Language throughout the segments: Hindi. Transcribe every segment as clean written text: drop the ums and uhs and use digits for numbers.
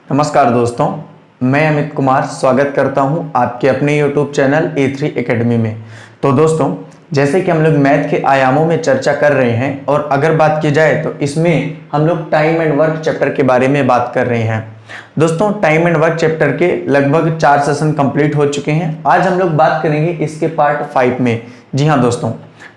नमस्कार दोस्तों, मैं अमित कुमार स्वागत करता हूं आपके अपने YouTube चैनल A3 एकेडमी में। तो दोस्तों, जैसे कि हम लोग मैथ के आयामों में चर्चा कर रहे हैं और अगर बात की जाए तो इसमें हम लोग टाइम एंड वर्क चैप्टर के बारे में बात कर रहे हैं। दोस्तों, टाइम एंड वर्क चैप्टर के लगभग 4 सेशन कंप्लीट हो चुके हैं। आज हम लोग बात करेंगे इसके पार्ट 5 में। जी हाँ दोस्तों,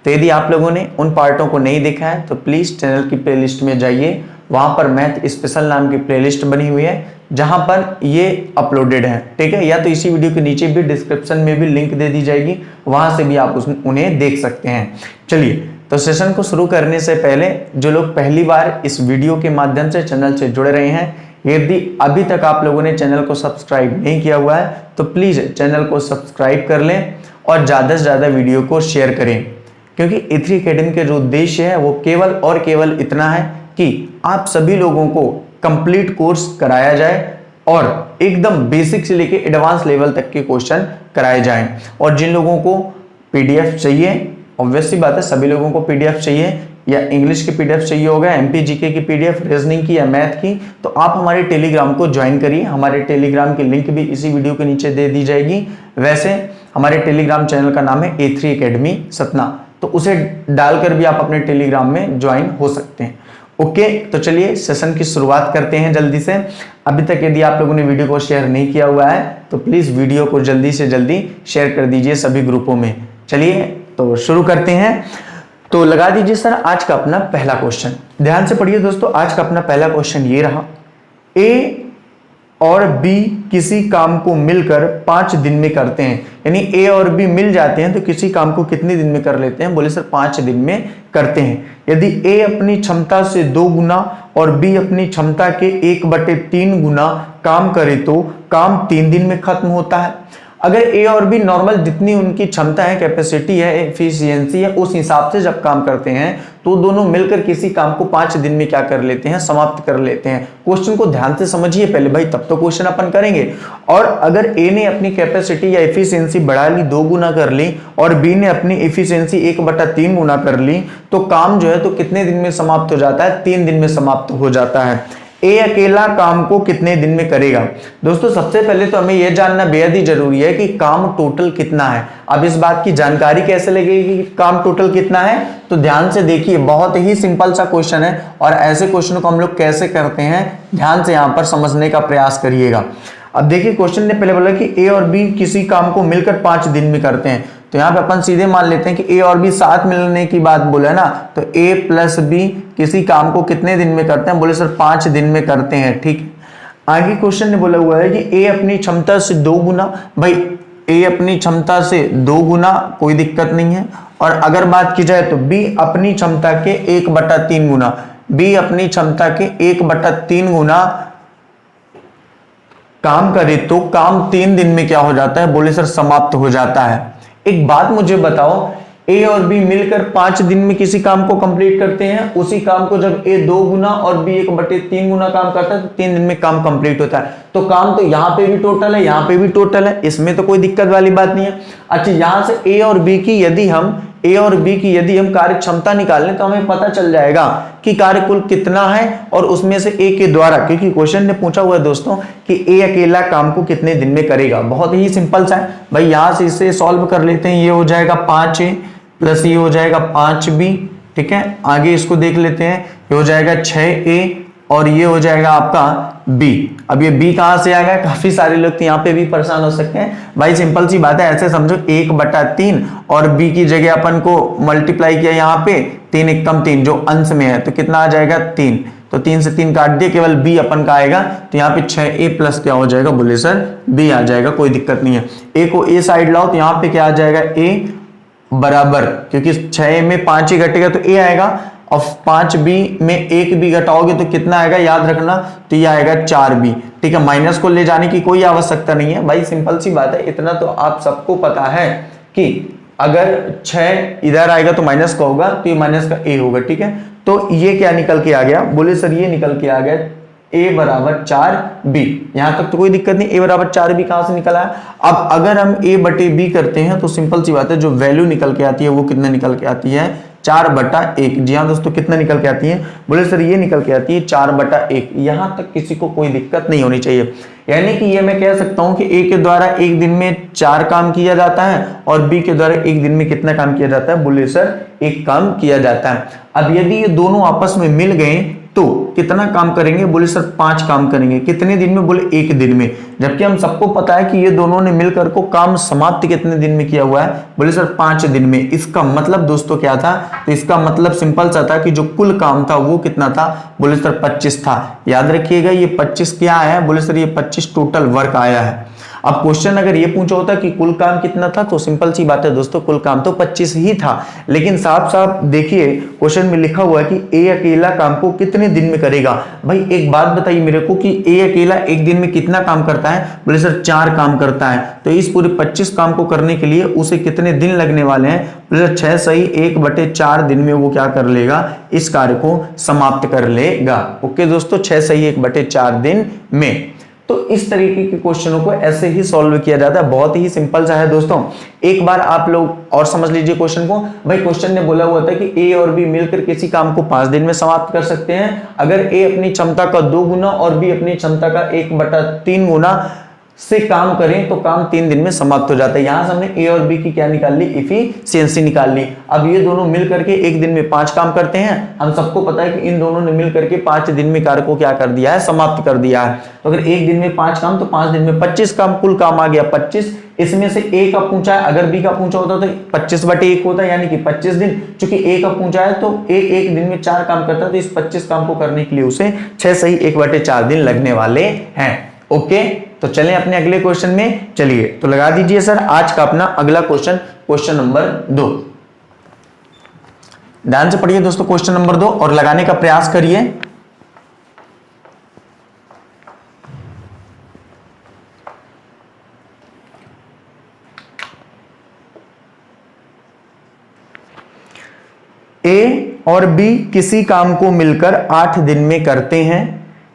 तो यदि आप लोगों ने उन पार्टों को नहीं देखा है तो प्लीज़ चैनल की प्लेलिस्ट में जाइए, वहाँ पर मैथ स्पेशल नाम की प्लेलिस्ट बनी हुई है जहाँ पर ये अपलोडेड है। ठीक है, या तो इसी वीडियो के नीचे भी डिस्क्रिप्शन में भी लिंक दे दी जाएगी, वहाँ से भी आप उन्हें देख सकते हैं। चलिए, तो सेशन को शुरू करने से पहले जो लोग पहली बार इस वीडियो के माध्यम से चैनल से जुड़ रहे हैं, यदि अभी तक आप लोगों ने चैनल को सब्सक्राइब नहीं किया हुआ है तो प्लीज़ चैनल को सब्सक्राइब कर लें और ज़्यादा से ज़्यादा वीडियो को शेयर करें, क्योंकि A3 एकेडमी के जो उद्देश्य है वो केवल और केवल इतना है कि आप सभी लोगों को कंप्लीट कोर्स कराया जाए और एकदम बेसिक से लेके एडवांस लेवल तक के क्वेश्चन कराए जाएं। और जिन लोगों को पीडीएफ चाहिए, ऑब्वियस सी बात है सभी लोगों को पीडीएफ चाहिए, या इंग्लिश की पीडीएफ चाहिए होगा, एमपी जीके की पीडीएफ, रीजनिंग की या मैथ की, तो आप हमारे टेलीग्राम को ज्वाइन करिए। हमारे टेलीग्राम की लिंक भी इसी वीडियो के नीचे दे दी जाएगी। वैसे हमारे टेलीग्राम चैनल का नाम है A3 एकेडमी सतना, तो उसे डालकर भी आप अपने टेलीग्राम में ज्वाइन हो सकते हैं। ओके, तो चलिए सेशन की शुरुआत करते हैं जल्दी से। अभी तक यदि आप लोगों ने वीडियो को शेयर नहीं किया हुआ है तो प्लीज़ वीडियो को जल्दी से जल्दी शेयर कर दीजिए सभी ग्रुपों में। चलिए तो शुरू करते हैं। तो लगा दीजिए सर आज का अपना पहला क्वेश्चन। ध्यान से पढ़िए दोस्तों, आज का अपना पहला क्वेश्चन ये रहा। ए और बी किसी काम को मिलकर 5 दिन में करते हैं, यानी ए और बी मिल जाते हैं तो किसी काम को कितने दिन में कर लेते हैं? बोले सर 5 दिन में करते हैं। यदि ए अपनी क्षमता से 2 गुना और बी अपनी क्षमता के 1/3 गुना काम करे तो काम 3 दिन में खत्म होता है। अगर ए और बी नॉर्मल जितनी उनकी क्षमता है, कैपेसिटी है, एफिशिएंसी है, उस हिसाब से जब काम करते हैं तो दोनों मिलकर किसी काम को 5 दिन में क्या कर लेते हैं? समाप्त कर लेते हैं। क्वेश्चन को ध्यान से समझिए पहले भाई, तब तो क्वेश्चन अपन करेंगे। और अगर ए ने अपनी कैपेसिटी या एफिशिएंसी बढ़ा ली, 2 गुना कर ली, और बी ने अपनी एफिशिएंसी 1/3 गुना कर ली, तो काम जो है तो कितने दिन में समाप्त हो जाता है? 3 दिन में समाप्त हो जाता है। ए अकेला काम को कितने दिन में करेगा? दोस्तों, सबसे पहले तो हमें यह जानना बेहद ही जरूरी है कि काम टोटल कितना है। अब इस बात की जानकारी कैसे लगेगी कि काम टोटल कितना है? तो ध्यान से देखिए, बहुत ही सिंपल सा क्वेश्चन है और ऐसे क्वेश्चन को हम लोग कैसे करते हैं ध्यान से यहां पर समझने का प्रयास करिएगा। अब देखिए, क्वेश्चन ने पहले बोला कि ए और बी किसी काम को मिलकर 5 दिन में करते हैं, तो यहाँ पे अपन सीधे मान लेते हैं कि ए और बी साथ मिलने की बात बोला है ना, तो ए प्लस बी किसी काम को कितने दिन में करते हैं? बोले सर 5 दिन में करते हैं। ठीक, आगे क्वेश्चन ने बोला हुआ है कि ए अपनी क्षमता से 2 गुना, भाई ए अपनी क्षमता से 2 गुना कोई दिक्कत नहीं है, और अगर बात की जाए तो बी अपनी क्षमता के 1/3 गुना, बी अपनी क्षमता के 1/3 गुना काम करे तो काम 3 दिन में क्या हो जाता है? बोले सर समाप्त हो जाता है। एक बात मुझे बताओ, ए और बी मिलकर 5 दिन में किसी काम को कंप्लीट करते हैं, उसी काम को जब ए 2 गुना और बी 1/3 गुना काम करता है तो 3 दिन में काम कंप्लीट होता है। तो काम तो यहाँ पे भी टोटल है, यहाँ पे भी टोटल है, इसमें तो कोई दिक्कत वाली बात नहीं है। अच्छा, यहाँ से ए और बी की यदि हम कार्य क्षमता निकाल लें तो हमें पता चल जाएगा कि कार्य कुल कितना है, और उसमें से ए के द्वारा, क्योंकि क्वेश्चन ने पूछा हुआ है दोस्तों कि ए अकेला काम को कितने दिन में करेगा। बहुत ही सिंपल सा है भाई, यहां से इसे सॉल्व कर लेते हैं। ये हो जाएगा 5a प्लस ये हो जाएगा 5b। ठीक है, आगे इसको देख लेते हैं, ये हो जाएगा 6a और ये हो जाएगा आपका b। अब ये b कहां से आ गया? काफी सारे लोग तो यहाँ पे भी परेशान हो सकते हैं भाई, सिंपल सी बात है, ऐसे समझो 1/3 और b की जगह अपन को मल्टीप्लाई किया यहाँ पे, 3 एकम 3 जो अंश में है, तो कितना आ जाएगा? 3। तो 3 से 3 काट दिए, केवल b अपन का आएगा, तो यहाँ पे 6a प्लस क्या हो जाएगा? बोले सर b आ जाएगा, कोई दिक्कत नहीं है। a को a साइड लाओ तो यहाँ पे क्या आ जाएगा? a बराबर, क्योंकि 6 में 5 ही घटेगा तो a आएगा, और 5b में 1b घटाओगे तो कितना आएगा? याद रखना, तो ये आएगा 4b। ठीक है, माइनस को ले जाने की कोई आवश्यकता नहीं है भाई, सिंपल सी बात है। इतना तो आप सबको पता है कि अगर 6 इधर आएगा तो माइनस का होगा, तो ये माइनस का a होगा। ठीक है, तो ये क्या निकल के आ गया? बोले सर ये निकल के आ गया a बराबर 4b। यहां तक तो कोई दिक्कत नहीं, a बराबर 4b कहां से निकला है? अब अगर हम a/b करते हैं तो सिंपल सी बात है, जो वैल्यू निकल के आती है वो कितने निकल के आती है? 4/1। जी हाँ दोस्तों, कितना निकल के आती है? बोले सर ये निकल के आती है 4/1। यहां तक किसी को कोई दिक्कत नहीं होनी चाहिए। यानी कि ये मैं कह सकता हूं कि ए के द्वारा एक दिन में 4 काम किया जाता है और बी के द्वारा एक दिन में कितना काम किया जाता है? बोले सर 1 काम किया जाता है। अब यदि ये दोनों आपस में मिल गए तो कितना काम करेंगे? बोले सर 5 काम करेंगे। कितने दिन में? बोले 1 दिन में। जबकि हम सबको पता है कि ये दोनों ने मिलकर को काम समाप्त कितने दिन में किया हुआ है? बोले सर 5 दिन में। इसका मतलब दोस्तों क्या था? तो इसका मतलब सिंपल सा था कि जो कुल काम था वो कितना था? बोले सर 25 था। याद रखिएगा ये 25 क्या है? बोले सर ये 25 टोटल वर्क आया है। अब क्वेश्चन अगर ये पूछा होता कि कुल काम कितना था, तो सिंपल सी बात है दोस्तों, कुल काम तो 25 ही था। लेकिन साफ साफ देखिए क्वेश्चन में लिखा हुआ है कि ए अकेला काम को कितने दिन में करेगा। भाई एक बात बताइए मेरे को कि ए अकेला एक दिन में कितना काम करता है? बोले सर 4 काम करता है। तो इस पूरे 25 काम को करने के लिए उसे कितने दिन लगने वाले हैं? बोले सर 6 सही 1/4 दिन में वो क्या कर लेगा? इस कार्य को समाप्त कर लेगा। ओके दोस्तों, 6 सही 1/4 दिन में। तो इस तरीके के क्वेश्चनों को ऐसे ही सॉल्व किया जाता है। बहुत ही सिंपल सा है दोस्तों। एक बार आप लोग और समझ लीजिए क्वेश्चन को। भाई क्वेश्चन ने बोला हुआ था कि ए और बी मिलकर किसी काम को 5 दिन में समाप्त कर सकते हैं। अगर ए अपनी क्षमता का 2 गुना और बी अपनी क्षमता का 1/3 गुना से काम करें तो काम 3 दिन में समाप्त हो जाता है। यहां से हमने ए और बी की क्या निकाल ली? इफिशियंसी निकाल ली। अब ये दोनों मिल करके एक दिन में 5 काम करते हैं। हम सबको पता है कि इन दोनों ने मिल करके 5 दिन में कार्य को क्या कर दिया है? समाप्त कर दिया है। तो अगर एक दिन में 5 काम तो 5 दिन में 25 काम, कुल काम आ गया 25। इसमें से ए का पूछा है, अगर बी का पूछा होता तो 25/1 होता है, यानी कि 25 दिन। चूंकि ए का पूछा है तो ए एक दिन में 4 काम करता है, तो इस 25 काम को करने के लिए उसे 6 सही 1/4 दिन लगने वाले हैं। ओके, तो चलें अपने अगले क्वेश्चन में। चलिए तो लगा दीजिए सर आज का अपना अगला क्वेश्चन, क्वेश्चन नंबर 2। ध्यान से पढ़िए दोस्तों क्वेश्चन नंबर 2 और लगाने का प्रयास करिए। ए और बी किसी काम को मिलकर 8 दिन में करते हैं।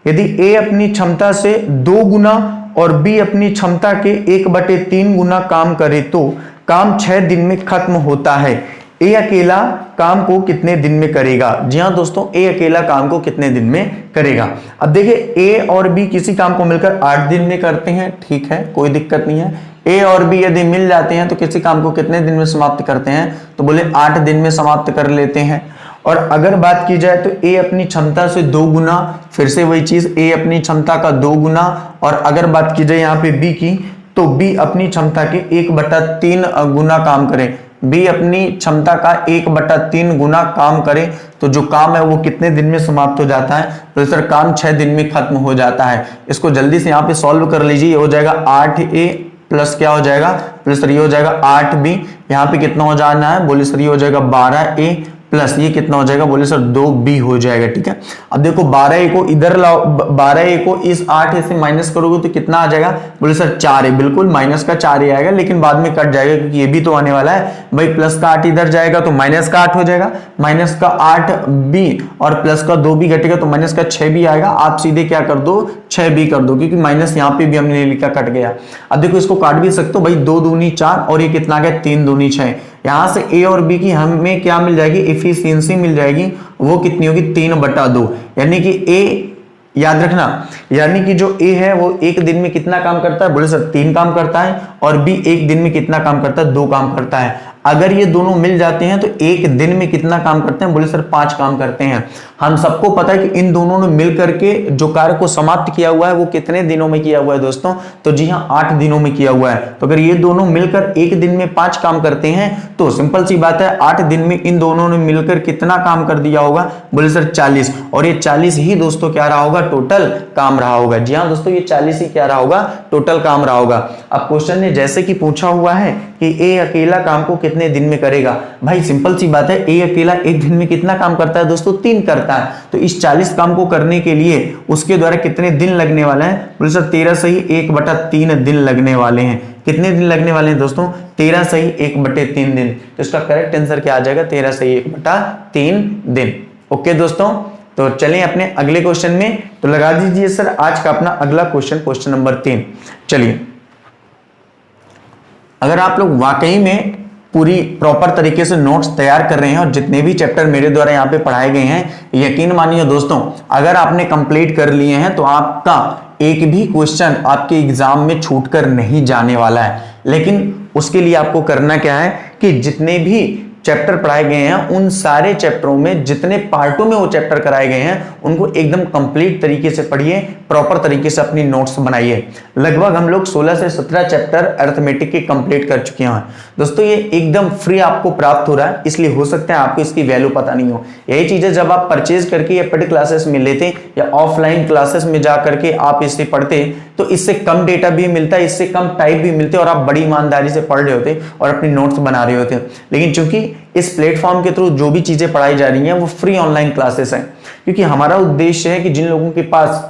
यदि ए अपनी क्षमता से 2 गुना और बी अपनी क्षमता के 1/3 गुना काम करे तो काम 6 दिन में खत्म होता है। ए अकेला काम को कितने दिन में करेगा? जी हाँ दोस्तों, ए अकेला काम को कितने दिन में करेगा? अब देखिए ए और बी किसी काम को मिलकर 8 दिन में करते हैं, ठीक है, कोई दिक्कत नहीं है। ए और बी यदि मिल जाते हैं तो किसी काम को कितने दिन में समाप्त करते हैं? तो बोले 8 दिन में समाप्त कर लेते हैं। और अगर बात की जाए तो ए अपनी क्षमता से 2 गुना, फिर से वही चीज, ए अपनी क्षमता का 2 गुना, और अगर बात की जाए यहाँ पे बी की, तो बी अपनी क्षमता के 1/3 गुना काम करे। बी अपनी क्षमता का 1/3 गुना काम करे तो जो काम है वो कितने दिन में समाप्त हो जाता है? तो सर काम 6 दिन में खत्म हो जाता है। इसको जल्दी से यहाँ पे सॉल्व कर लीजिए। ये हो जाएगा 8A प्लस क्या हो जाएगा? प्लस सर ये हो जाएगा 8B। यहाँ पे कितना हो जाना है? बोले सर ये हो जाएगा 12A प्लस ये कितना हो जाएगा? बोले सर 2B हो जाएगा। ठीक है, अब देखो 12A को इधर लाओ, 12A को इस 8A से माइनस करोगे तो कितना आ जाएगा? बोले सर 4A। बिल्कुल माइनस का 4A आएगा, लेकिन बाद में कट जाएगा क्योंकि ये भी तो आने वाला है। भाई प्लस का 8 इधर जाएगा तो माइनस का 8 हो जाएगा, माइनस का 8B और प्लस का 2B घटेगा तो माइनस का 6B आएगा। आप सीधे क्या कर दो? 6B कर दो, क्योंकि माइनस यहाँ पे भी हमने लिखा कट गया। अब देखो इसको काट भी सकते हो भाई, 2 दूनी 4 और ये कितना आ गया? 3 दूनी 6। यहां से ए और बी की हमें क्या मिल जाएगी? इफिशियंसी मिल जाएगी। वो कितनी होगी? 3/2। यानी कि ए, याद रखना, यानी कि जो ए है वो एक दिन में कितना काम करता है? बोले सर 3 काम करता है। और बी एक दिन में कितना काम करता है? 2 काम करता है। अगर ये दोनों मिल जाते हैं तो एक दिन में कितना काम करते हैं? बोले सर 5 काम करते हैं। हम सबको पता है कि इन दोनों ने मिल करके जो कार्य को समाप्त किया हुआ है वो कितने दिनों में किया हुआ है दोस्तों? तो जी हाँ 8 दिनों में किया हुआ है। तो अगर ये दोनों मिलकर एक दिन में 5 काम करते हैं तो सिंपल सी बात है 8 दिन में इन दोनों ने मिलकर कितना काम कर दिया होगा? बोले सर 40। और ये 40 ही दोस्तों क्या रहा होगा? टोटल काम रहा होगा। जी हाँ दोस्तों, ये 40 ही क्या रहा होगा? टोटल काम रहा होगा। अब क्वेश्चन ने जैसे कि पूछा हुआ है कि ए अकेला काम को कितने दिन में करेगा? भाई सिंपल सी बात है, ए अकेला एक दिन में कितना काम करता है दोस्तों? 3 करता है। तो इस 40 काम को करने के लिए उसके द्वारा कितने दिन लगने वाले हैं? बोले सर 13 सही 1/3 दिन लगने वाले हैं। कितने दिन लगने वाले हैं दोस्तों? 13 सही 1/3 दिन। तो इसका करेक्ट आंसर क्या आ जाएगा? 13 सही 1/3 दिन। ओके दोस्तों, तो चलें अपने अगले क्वेश्चन में। तो लगा दीजिए सर आज का अपना अगला क्वेश्चन, क्वेश्चन नंबर 3। चलिए, अगर आप लोग वाकई में पूरी प्रॉपर तरीके से नोट्स तैयार कर रहे हैं और जितने भी चैप्टर मेरे द्वारा यहाँ पे पढ़ाए गए हैं, यकीन मानिए दोस्तों, अगर आपने कंप्लीट कर लिए हैं तो आपका एक भी क्वेश्चन आपके एग्जाम में छूट कर नहीं जाने वाला है। लेकिन उसके लिए आपको करना क्या है कि जितने भी चैप्टर पढ़ाए गए हैं उन सारे चैप्टरों में जितने पार्टों में वो चैप्टर कराए गए हैं उनको एकदम कंप्लीट तरीके से पढ़िए, प्रॉपर तरीके से अपनी नोट्स बनाइए। लगभग हम लोग 16 से 17 चैप्टर अरिथमेटिक के कंप्लीट कर चुके हैं दोस्तों। ये एकदम फ्री आपको प्राप्त हो रहा है, इसलिए हो सकता है आपको इसकी वैल्यू पता नहीं हो। यही चीजें जब आप परचेज करके या पेड क्लासेस में लेते या ऑफलाइन क्लासेस में जा करके आप इससे पढ़ते तो इससे कम डेटा भी मिलता है, इससे कम टाइप भी मिलते और आप बड़ी ईमानदारी से पढ़ रहे होते और अपनी नोट्स बना रहे होते। लेकिन चूंकि इस प्लेटफॉर्म के थ्रू जो भी चीजें पढ़ाई जा रही हैं वो फ्री ऑनलाइन क्लासेस हैं, क्योंकि हमारा उद्देश्य है कि जिन लोगों के पास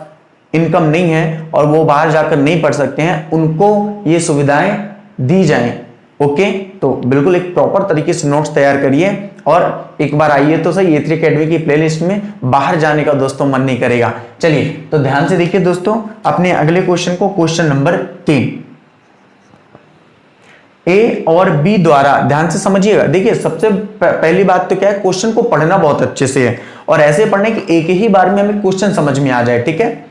इनकम नहीं है और वो बाहर जाकर नहीं पढ़ सकते हैं उनको ये सुविधाएं दी जाएं। ओके, तो बिल्कुल एक प्रॉपर तरीके से नोट्स तैयार करिए और एक बार आइए तो सही A3 अकेडमी की प्लेलिस्ट में, बाहर जाने का दोस्तों मन नहीं करेगा। चलिए तो ध्यान से देखिए दोस्तों अपने अगले क्वेश्चन को, क्वेश्चन नंबर 3। ए और बी द्वारा, ध्यान से समझिएगा। देखिए सबसे पहली बात तो क्या है, क्वेश्चन को पढ़ना बहुत अच्छे से है और ऐसे पढ़ने कि एक ही बार में हमें क्वेश्चन समझ में आ जाए। ठीक है,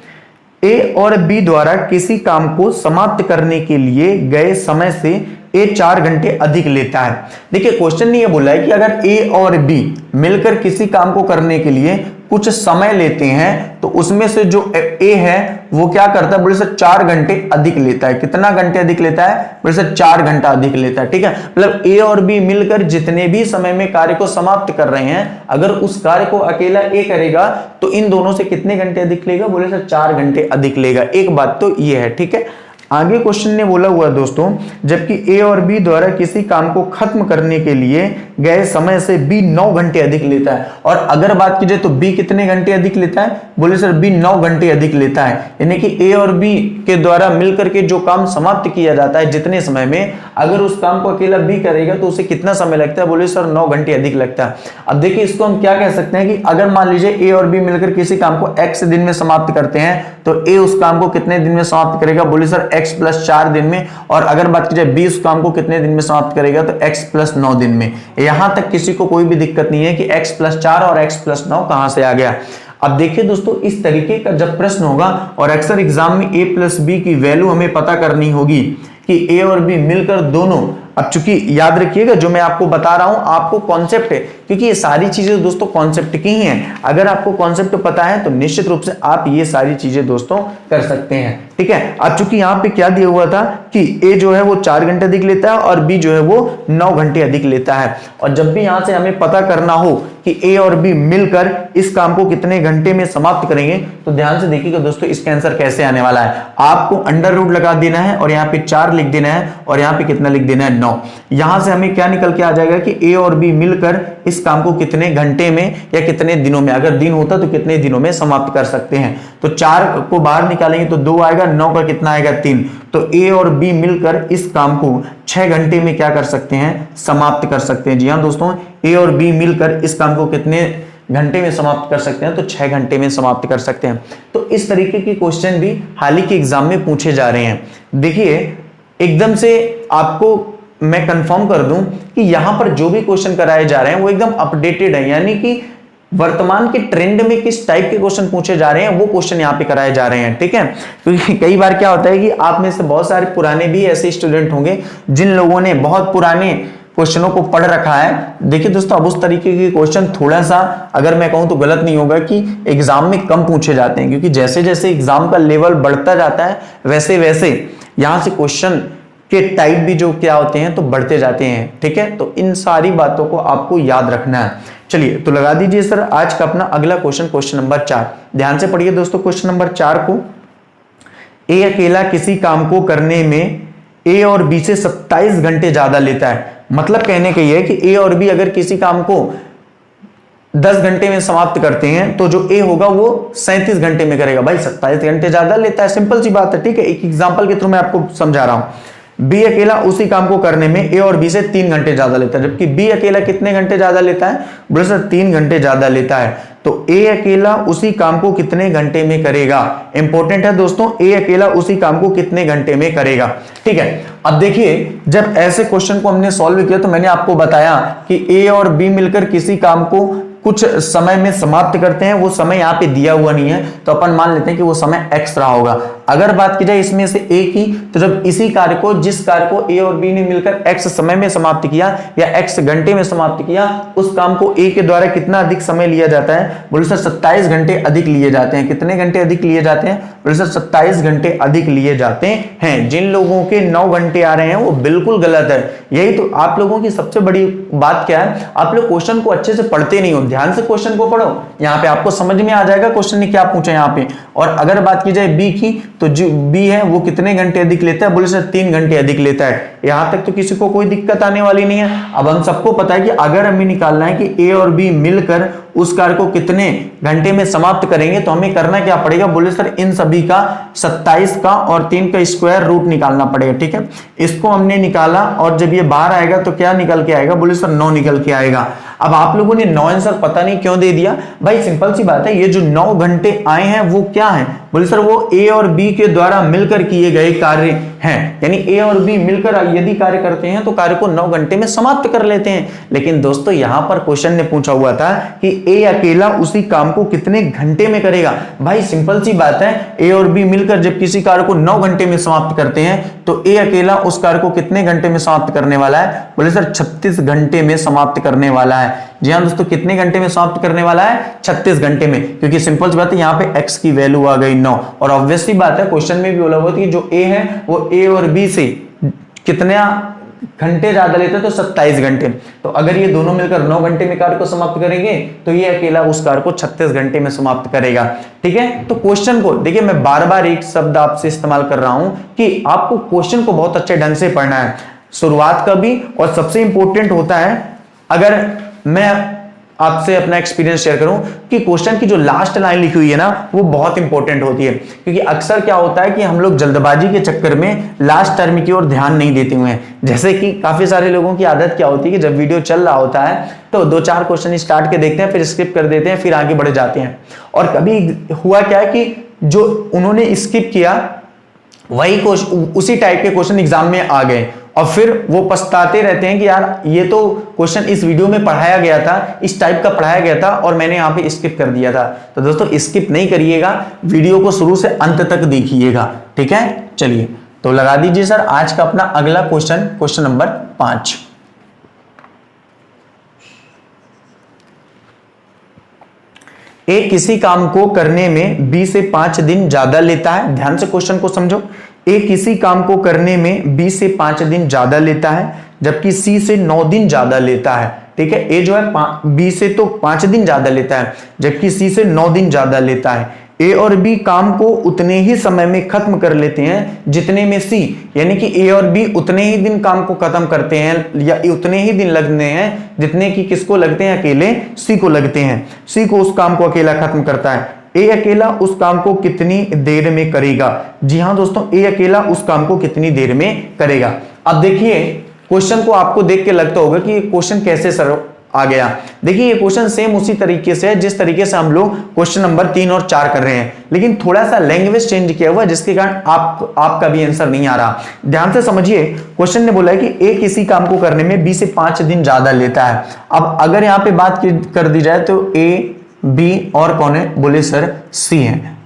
ए और बी द्वारा किसी काम को समाप्त करने के लिए गए समय से ए 4 घंटे अधिक लेता है। देखिए क्वेश्चन ने ये बोला है कि अगर ए और बी मिलकर किसी काम को करने के लिए कुछ समय लेते हैं तो उसमें से जो ए है वो क्या करता है, बोले सर 4 घंटे अधिक लेता है। कितना घंटे अधिक लेता है, बोले सर 4 घंटा अधिक लेता है। ठीक है, मतलब ए और बी मिलकर जितने भी समय में कार्य को समाप्त कर रहे हैं, अगर उस कार्य को अकेला ए करेगा तो इन दोनों से कितने घंटे अधिक लेगा, बोले सर 4 घंटे अधिक लेगा। एक बात तो ये है। ठीक है, आगे क्वेश्चन ने बोला हुआ दोस्तों, जबकि ए और बी द्वारा किसी काम को खत्म करने के लिए गए समय से बी 9 घंटे अधिक लेता है। और अगर बात की जाए तो बी कितने घंटे अधिक लेता है, बोले सर बी 9 घंटे अधिक लेता है। यानी कि ए और बी के द्वारा मिलकर के जो काम समाप्त किया जाता है जितने समय में, अगर उस काम को अकेला बी करेगा तो उसे कितना समय लगता है, बोले सर 9 घंटे अधिक लगता है। अब देखिए इसको हम क्या कह सकते हैं कि अगर मान लीजिए ए और बी मिलकर किसी काम को x दिन में समाप्त करते हैं तो ए उस काम को कितने दिन में समाप्त करेगा, बोले सर x + 4 दिन में। और अगर बात की जाए बी उस काम को कितने दिन में समाप्त करेगा तो x + 9 दिन में। यहां तक किसी को कोई भी दिक्कत नहीं है कि x + 4 और x + 9 कहां से आ गया। अब देखिए दोस्तों, इस तरीके का जब प्रश्न होगा और अक्सर एग्जाम में a + b की वैल्यू हमें पता करनी होगी कि a और b मिलकर दोनों, अब चूंकि याद रखिएगा जो मैं आपको बता रहा हूं आपको कॉन्सेप्ट है, क्योंकि ये सारी चीजें दोस्तों कॉन्सेप्ट की ही हैं। अगर आपको कॉन्सेप्ट पता है तो निश्चित रूप से आप ये सारी चीजें दोस्तों कर सकते हैं। ठीक है, अब चूंकि यहाँ पे क्या दिया हुआ था कि ए जो है वो 4 घंटे अधिक लेता है और बी जो है वो 9 घंटे अधिक लेता है। और जब भी यहां से हमें पता करना हो कि ए और बी मिलकर इस काम को कितने घंटे में समाप्त करेंगे तो ध्यान से देखिएगा दोस्तों इसका आंसर कैसे आने वाला है। आपको अंडर रूट लगा देना है और यहाँ पे 4 लिख देना है और यहाँ पे कितना लिख देना है, 9। यहां से हमें क्या निकल के आ जाएगा कि ए और बी मिलकर इस काम को कितने घंटे में या कितने दिनों में, अगर दिन होता तो कितने दिनों में समाप्त कर सकते हैं। तो 4 को बाहर निकालेंगे तो 2 आएगा, 9 का कितना आएगा, 3। तो ए और बी मिलकर इस काम को 6 घंटे में क्या कर सकते हैं, समाप्त कर सकते हैं। जी हाँ दोस्तों, ए और बी मिलकर इस काम को कितने घंटे में समाप्त कर सकते हैं, तो 6 घंटे में समाप्त कर सकते हैं। तो इस तरीके के क्वेश्चन भी हाल ही के एग्जाम में पूछे जा रहे हैं। देखिए एकदम से आपको मैं कंफर्म कर दूं कि यहां पर जो भी क्वेश्चन कराए जा रहे हैं वो एकदम अपडेटेड है, यानी कि वर्तमान के ट्रेंड में किस टाइप के क्वेश्चन पूछे जा रहे हैं वो क्वेश्चन यहाँ पे कराए जा रहे हैं। ठीक है, क्योंकि कई बार क्या होता है कि आप में से बहुत सारे पुराने भी ऐसे स्टूडेंट होंगे जिन लोगों ने बहुत पुराने क्वेश्चनों को पढ़ रखा है। देखिए दोस्तों, अब उस तरीके के क्वेश्चन थोड़ा सा अगर मैं कहूं तो गलत नहीं होगा कि एग्जाम में कम पूछे जाते हैं, क्योंकि जैसे जैसे एग्जाम का लेवल बढ़ता जाता है वैसे वैसे यहां से क्वेश्चन के टाइप भी जो क्या होते हैं तो बढ़ते जाते हैं। ठीक है, तो इन सारी बातों को आपको याद रखना है। चलिए तो लगा दीजिए सर आज का अपना अगला क्वेश्चन, क्वेश्चन नंबर 4। ध्यान से पढ़िए दोस्तों क्वेश्चन नंबर 4 को। ए अकेला किसी काम को करने में ए और बी से 27 घंटे ज्यादा लेता है। मतलब कहने का ये है कि ए और बी अगर किसी काम को 10 घंटे में समाप्त करते हैं तो जो ए होगा वो 37 घंटे में करेगा। भाई 27 घंटे ज्यादा लेता है, सिंपल सी बात है। ठीक है, एक एग्जांपल के थ्रू मैं आपको समझा रहा हूं। बी अकेला उसी काम को करने में ए और बी से 3 घंटे ज्यादा लेता है, जबकि बी अकेला कितने घंटे ज्यादा लेता है, बोले सर 3 घंटे ज्यादा लेता है। तो ए अकेला उसी काम को कितने घंटे में करेगा। इंपॉर्टेंट है दोस्तों, ए अकेला उसी काम को कितने घंटे में करेगा। ठीक है, अब देखिए जब ऐसे क्वेश्चन को हमने सॉल्व किया तो मैंने आपको बताया कि ए और बी मिलकर किसी काम को कुछ समय में समाप्त करते हैं, वो समय यहाँ पे दिया हुआ नहीं है तो अपन मान लेते हैं कि वो समय x रहा होगा। अगर बात की जाए इसमें से a की, तो जब इसी कार्य को, जिस कार्य को a और b ने मिलकर x समय में समाप्त किया या x घंटे में समाप्त किया, उस काम को a के द्वारा कितना अधिक समय लिया जाता है, बोले सर 27 घंटे अधिक लिए जाते हैं। कितने घंटे अधिक लिए जाते हैं, बोले सर 27 घंटे अधिक लिए जाते हैं। जिन लोगों के 9 घंटे आ रहे हैं वो बिल्कुल गलत है। यही तो आप लोगों की सबसे बड़ी बात क्या है, आप लोग क्वेश्चन को अच्छे से पढ़ते नहीं हो। ध्यान से क्वेश्चन को पढ़ो, यहाँ पे आपको समझ में आ जाएगा क्वेश्चन ने क्या पूछा यहाँ पे। और अगर बात की जाए बी की, तो जो बी है वो कितने घंटे अधिक लेता है, बोले सर 3 घंटे अधिक लेता है। यहां तक तो किसी को कोई दिक्कत आने वाली नहीं है। अब हम सबको पता है कि अगर हमें निकालना है कि ए और बी मिलकर उस कार्य को कितने घंटे में समाप्त करेंगे, तो हमें करना क्या पड़ेगा, बोले सर इन सभी का 27 का और 3 का स्क्वायर रूट निकालना पड़ेगा। ठीक है, इसको हमने निकाला और जब ये बाहर आएगा तो क्या निकल के आएगा, बोले सर 9 निकल के आएगा। अब आप लोगों ने 9 आंसर पता नहीं क्यों दे दिया भाई, सिंपल सी बात है, ये जो 9 घंटे आए हैं वो क्या है, बोले सर वो ए और बी के द्वारा मिलकर किए गए कार्य हैं। यानी ए और बी मिलकर यदि कार्य करते हैं तो कार्य को 9 घंटे में समाप्त कर लेते हैं। लेकिन दोस्तों यहां पर क्वेश्चन ने पूछा हुआ था कि ए अकेला उसी काम को कितने घंटे में करेगा। भाई सिंपल सी बात है, ए और बी मिलकर जब किसी कार्य को 9 घंटे में समाप्त करते हैं तो ए अकेला उस कार्य को कितने घंटे में समाप्त करने वाला है, बोले सर 36 घंटे में समाप्त करने वाला है। जी हाँ दोस्तों, कितने घंटे में समाप्त करने वाला है, 36 घंटे में। क्योंकि सिंपल सी बात है, यहाँ पे x की वैल्यू आ गई 9, और ऑब्वियसली बात है क्वेश्चन में भी बोला हुआ था कि जो a है वो a और b से कितने घंटे ज्यादा लेते हैं, तो 27 घंटे। तो अगर ये दोनों मिलकर 9 घंटे में कार्य को समाप्त करेंगे तो ये अकेला उस कार्य को 36 घंटे में समाप्त करेगा। ठीक है, तो क्वेश्चन को देखिए, मैं बार बार एक शब्द आपसे इस्तेमाल कर रहा हूं कि आपको क्वेश्चन को बहुत अच्छे ढंग से पढ़ना है, शुरुआत का भी। और सबसे इंपॉर्टेंट होता है, अगर मैं आपसे अपना एक्सपीरियंस शेयर करूं कि क्वेश्चन की जो लास्ट लाइन लिखी हुई है ना, वो बहुत इंपॉर्टेंट होती है। क्योंकि अक्सर क्या होता है कि हम लोग जल्दबाजी के चक्कर में लास्ट टर्म की ओर ध्यान नहीं देते हुए हैं। जैसे कि काफी सारे लोगों की आदत क्या होती है कि जब वीडियो चल रहा होता है तो 2-4 क्वेश्चन स्टार्ट के देखते हैं, फिर स्किप कर देते हैं, फिर आगे बढ़ जाते हैं। और कभी हुआ क्या है कि जो उन्होंने स्किप किया वही उसी टाइप के क्वेश्चन एग्जाम में आ गए, और फिर वो पछताते रहते हैं कि यार ये तो क्वेश्चन इस वीडियो में पढ़ाया गया था, इस टाइप का पढ़ाया गया था और मैंने यहाँ पे स्किप कर दिया था। तो दोस्तों स्किप नहीं करिएगा, वीडियो को शुरू से अंत तक देखिएगा। ठीक है, चलिए तो लगा दीजिए सर आज का अपना अगला क्वेश्चन, क्वेश्चन नंबर 5। ए किसी काम को करने में बी से 5 दिन ज्यादा लेता है। ध्यान से क्वेश्चन को समझो, ए किसी काम को करने में बी से 5 दिन ज्यादा लेता है, जबकि सी से 9 दिन ज्यादा लेता है। ठीक है, ए जो है बी से तो 5 दिन ज्यादा लेता है, जबकि सी से 9 दिन ज्यादा लेता है। ए और बी काम को उतने ही समय में खत्म कर लेते हैं जितने में सी, यानी कि ए और बी उतने ही दिन काम को खत्म करते हैं या उतने ही दिन लगते हैं जितने कि किसको लगते हैं, अकेले सी को लगते हैं। सी को उस काम को अकेला खत्म करता है। ए अकेला उस काम को कितनी देर में करेगा। जी हां दोस्तों, ए अकेला उस काम को कितनी देर में करेगा। अब देखिए क्वेश्चन को आपको देख के लगता होगा कि ये क्वेश्चन कैसे सर आ गया। देखिए ये क्वेश्चन सेम उसी तरीके से है जिस तरीके से हम लोग क्वेश्चन नंबर 3 और 4 कर रहे हैं, लेकिन थोड़ा सा लैंग्वेज चेंज किया हुआ जिसके कारण आपका भी आंसर नहीं आ रहा। ध्यान से समझिए, क्वेश्चन ने बोला है कि ए किसी काम को करने में बी से 5 दिन ज्यादा लेता है। अब अगर यहाँ पे बात कर दी जाए तो ए बी और कौन है, बोले सर सी है।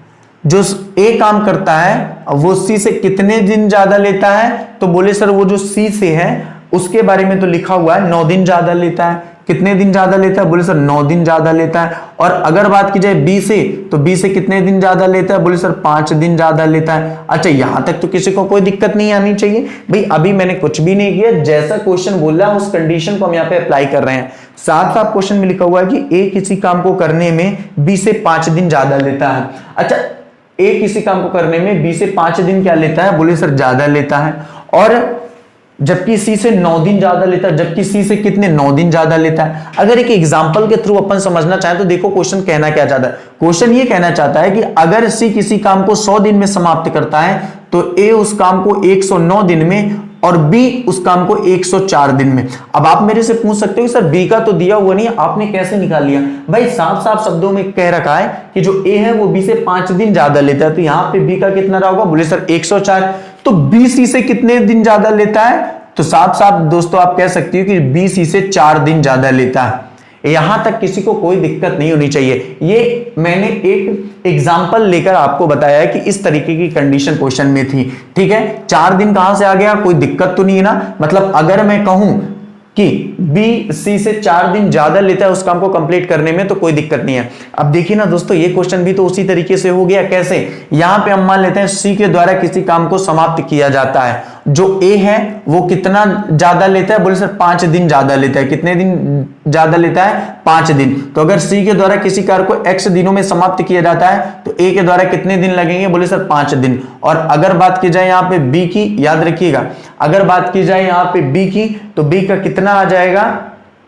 जो ए काम करता है वो सी से कितने दिन ज्यादा लेता है, तो बोले सर वो जो सी से है उसके बारे में तो लिखा हुआ है 9 दिन ज्यादा लेता है। कितने दिन ज्यादा लेता है, बोले सर 9 दिन ज्यादा लेता है। और अगर बात की जाए बी से, तो बी से कितने दिन ज्यादा लेता है, बोले सर 5 दिन ज्यादा लेता है। अच्छा, यहां तक तो किसी को कोई दिक्कत नहीं आनी चाहिए भाई। अभी मैंने कुछ भी नहीं किया, जैसा क्वेश्चन बोल रहा है उस कंडीशन को हम यहाँ पे अप्लाई कर रहे हैं। साथ साथ क्वेश्चन में लिखा हुआ है कि ए किसी काम को करने में बी से 5 दिन ज्यादा लेता है। अच्छा, ए किसी काम को करने में बी से 5 दिन क्या लेता है, बोले सर ज्यादा लेता है। और जबकि सी से 9 दिन ज्यादा लेता है, जबकि सी से कितने 9 दिन ज्यादा लेता है। अगर एक एग्जांपल के थ्रू अपन समझना चाहें तो देखो क्वेश्चन कहना क्या चाहता है। क्वेश्चन ये कहना चाहता है कि अगर सी किसी काम को 100 दिन में समाप्त करता है तो ए उस काम को 109 दिन में और बी उस काम को 104 दिन में। अब आप मेरे से पूछ सकते हो सर बी का तो दिया हुआ नहीं, आपने कैसे निकाल लिया? भाई साफ साफ शब्दों में कह रखा है कि जो ए है वो बी से 5 दिन ज्यादा लेता है, तो यहां पे बी का कितना रहा होगा? बोले सर 104। तो बी सी से कितने दिन ज्यादा लेता है? तो साफ साफ दोस्तों आप कह सकते हो कि बी सी से 4 दिन ज्यादा लेता है। यहां तक किसी को कोई दिक्कत नहीं होनी चाहिए। ये मैंने एक एग्जाम्पल लेकर आपको बताया है कि इस तरीके की कंडीशन क्वेश्चन में थी, ठीक है। 4 दिन कहां से आ गया? कोई दिक्कत तो नहीं है ना? मतलब अगर मैं कहूं कि बी सी से 4 दिन ज्यादा लेता है उस काम को कंप्लीट करने में, तो कोई दिक्कत नहीं है। अब देखिए ना दोस्तों, ये क्वेश्चन भी तो उसी तरीके से हो गया। कैसे? यहां पे हम मान लेते हैं सी के द्वारा किसी काम को समाप्त किया जाता है, जो ए है वो कितना ज्यादा लेता है? बोले सर 5 दिन ज्यादा लेता है। कितने दिन ज्यादा लेता है? 5 दिन। तो अगर सी के द्वारा किसी कार्य को x दिनों में समाप्त किया जाता है तो ए के द्वारा कितने दिन लगेंगे? बोले सर 5 दिन। और अगर बात की जाए यहाँ पे बी की, याद रखिएगा, अगर बात की जाए यहाँ पे बी की, तो बी का कितना आ जाएगा?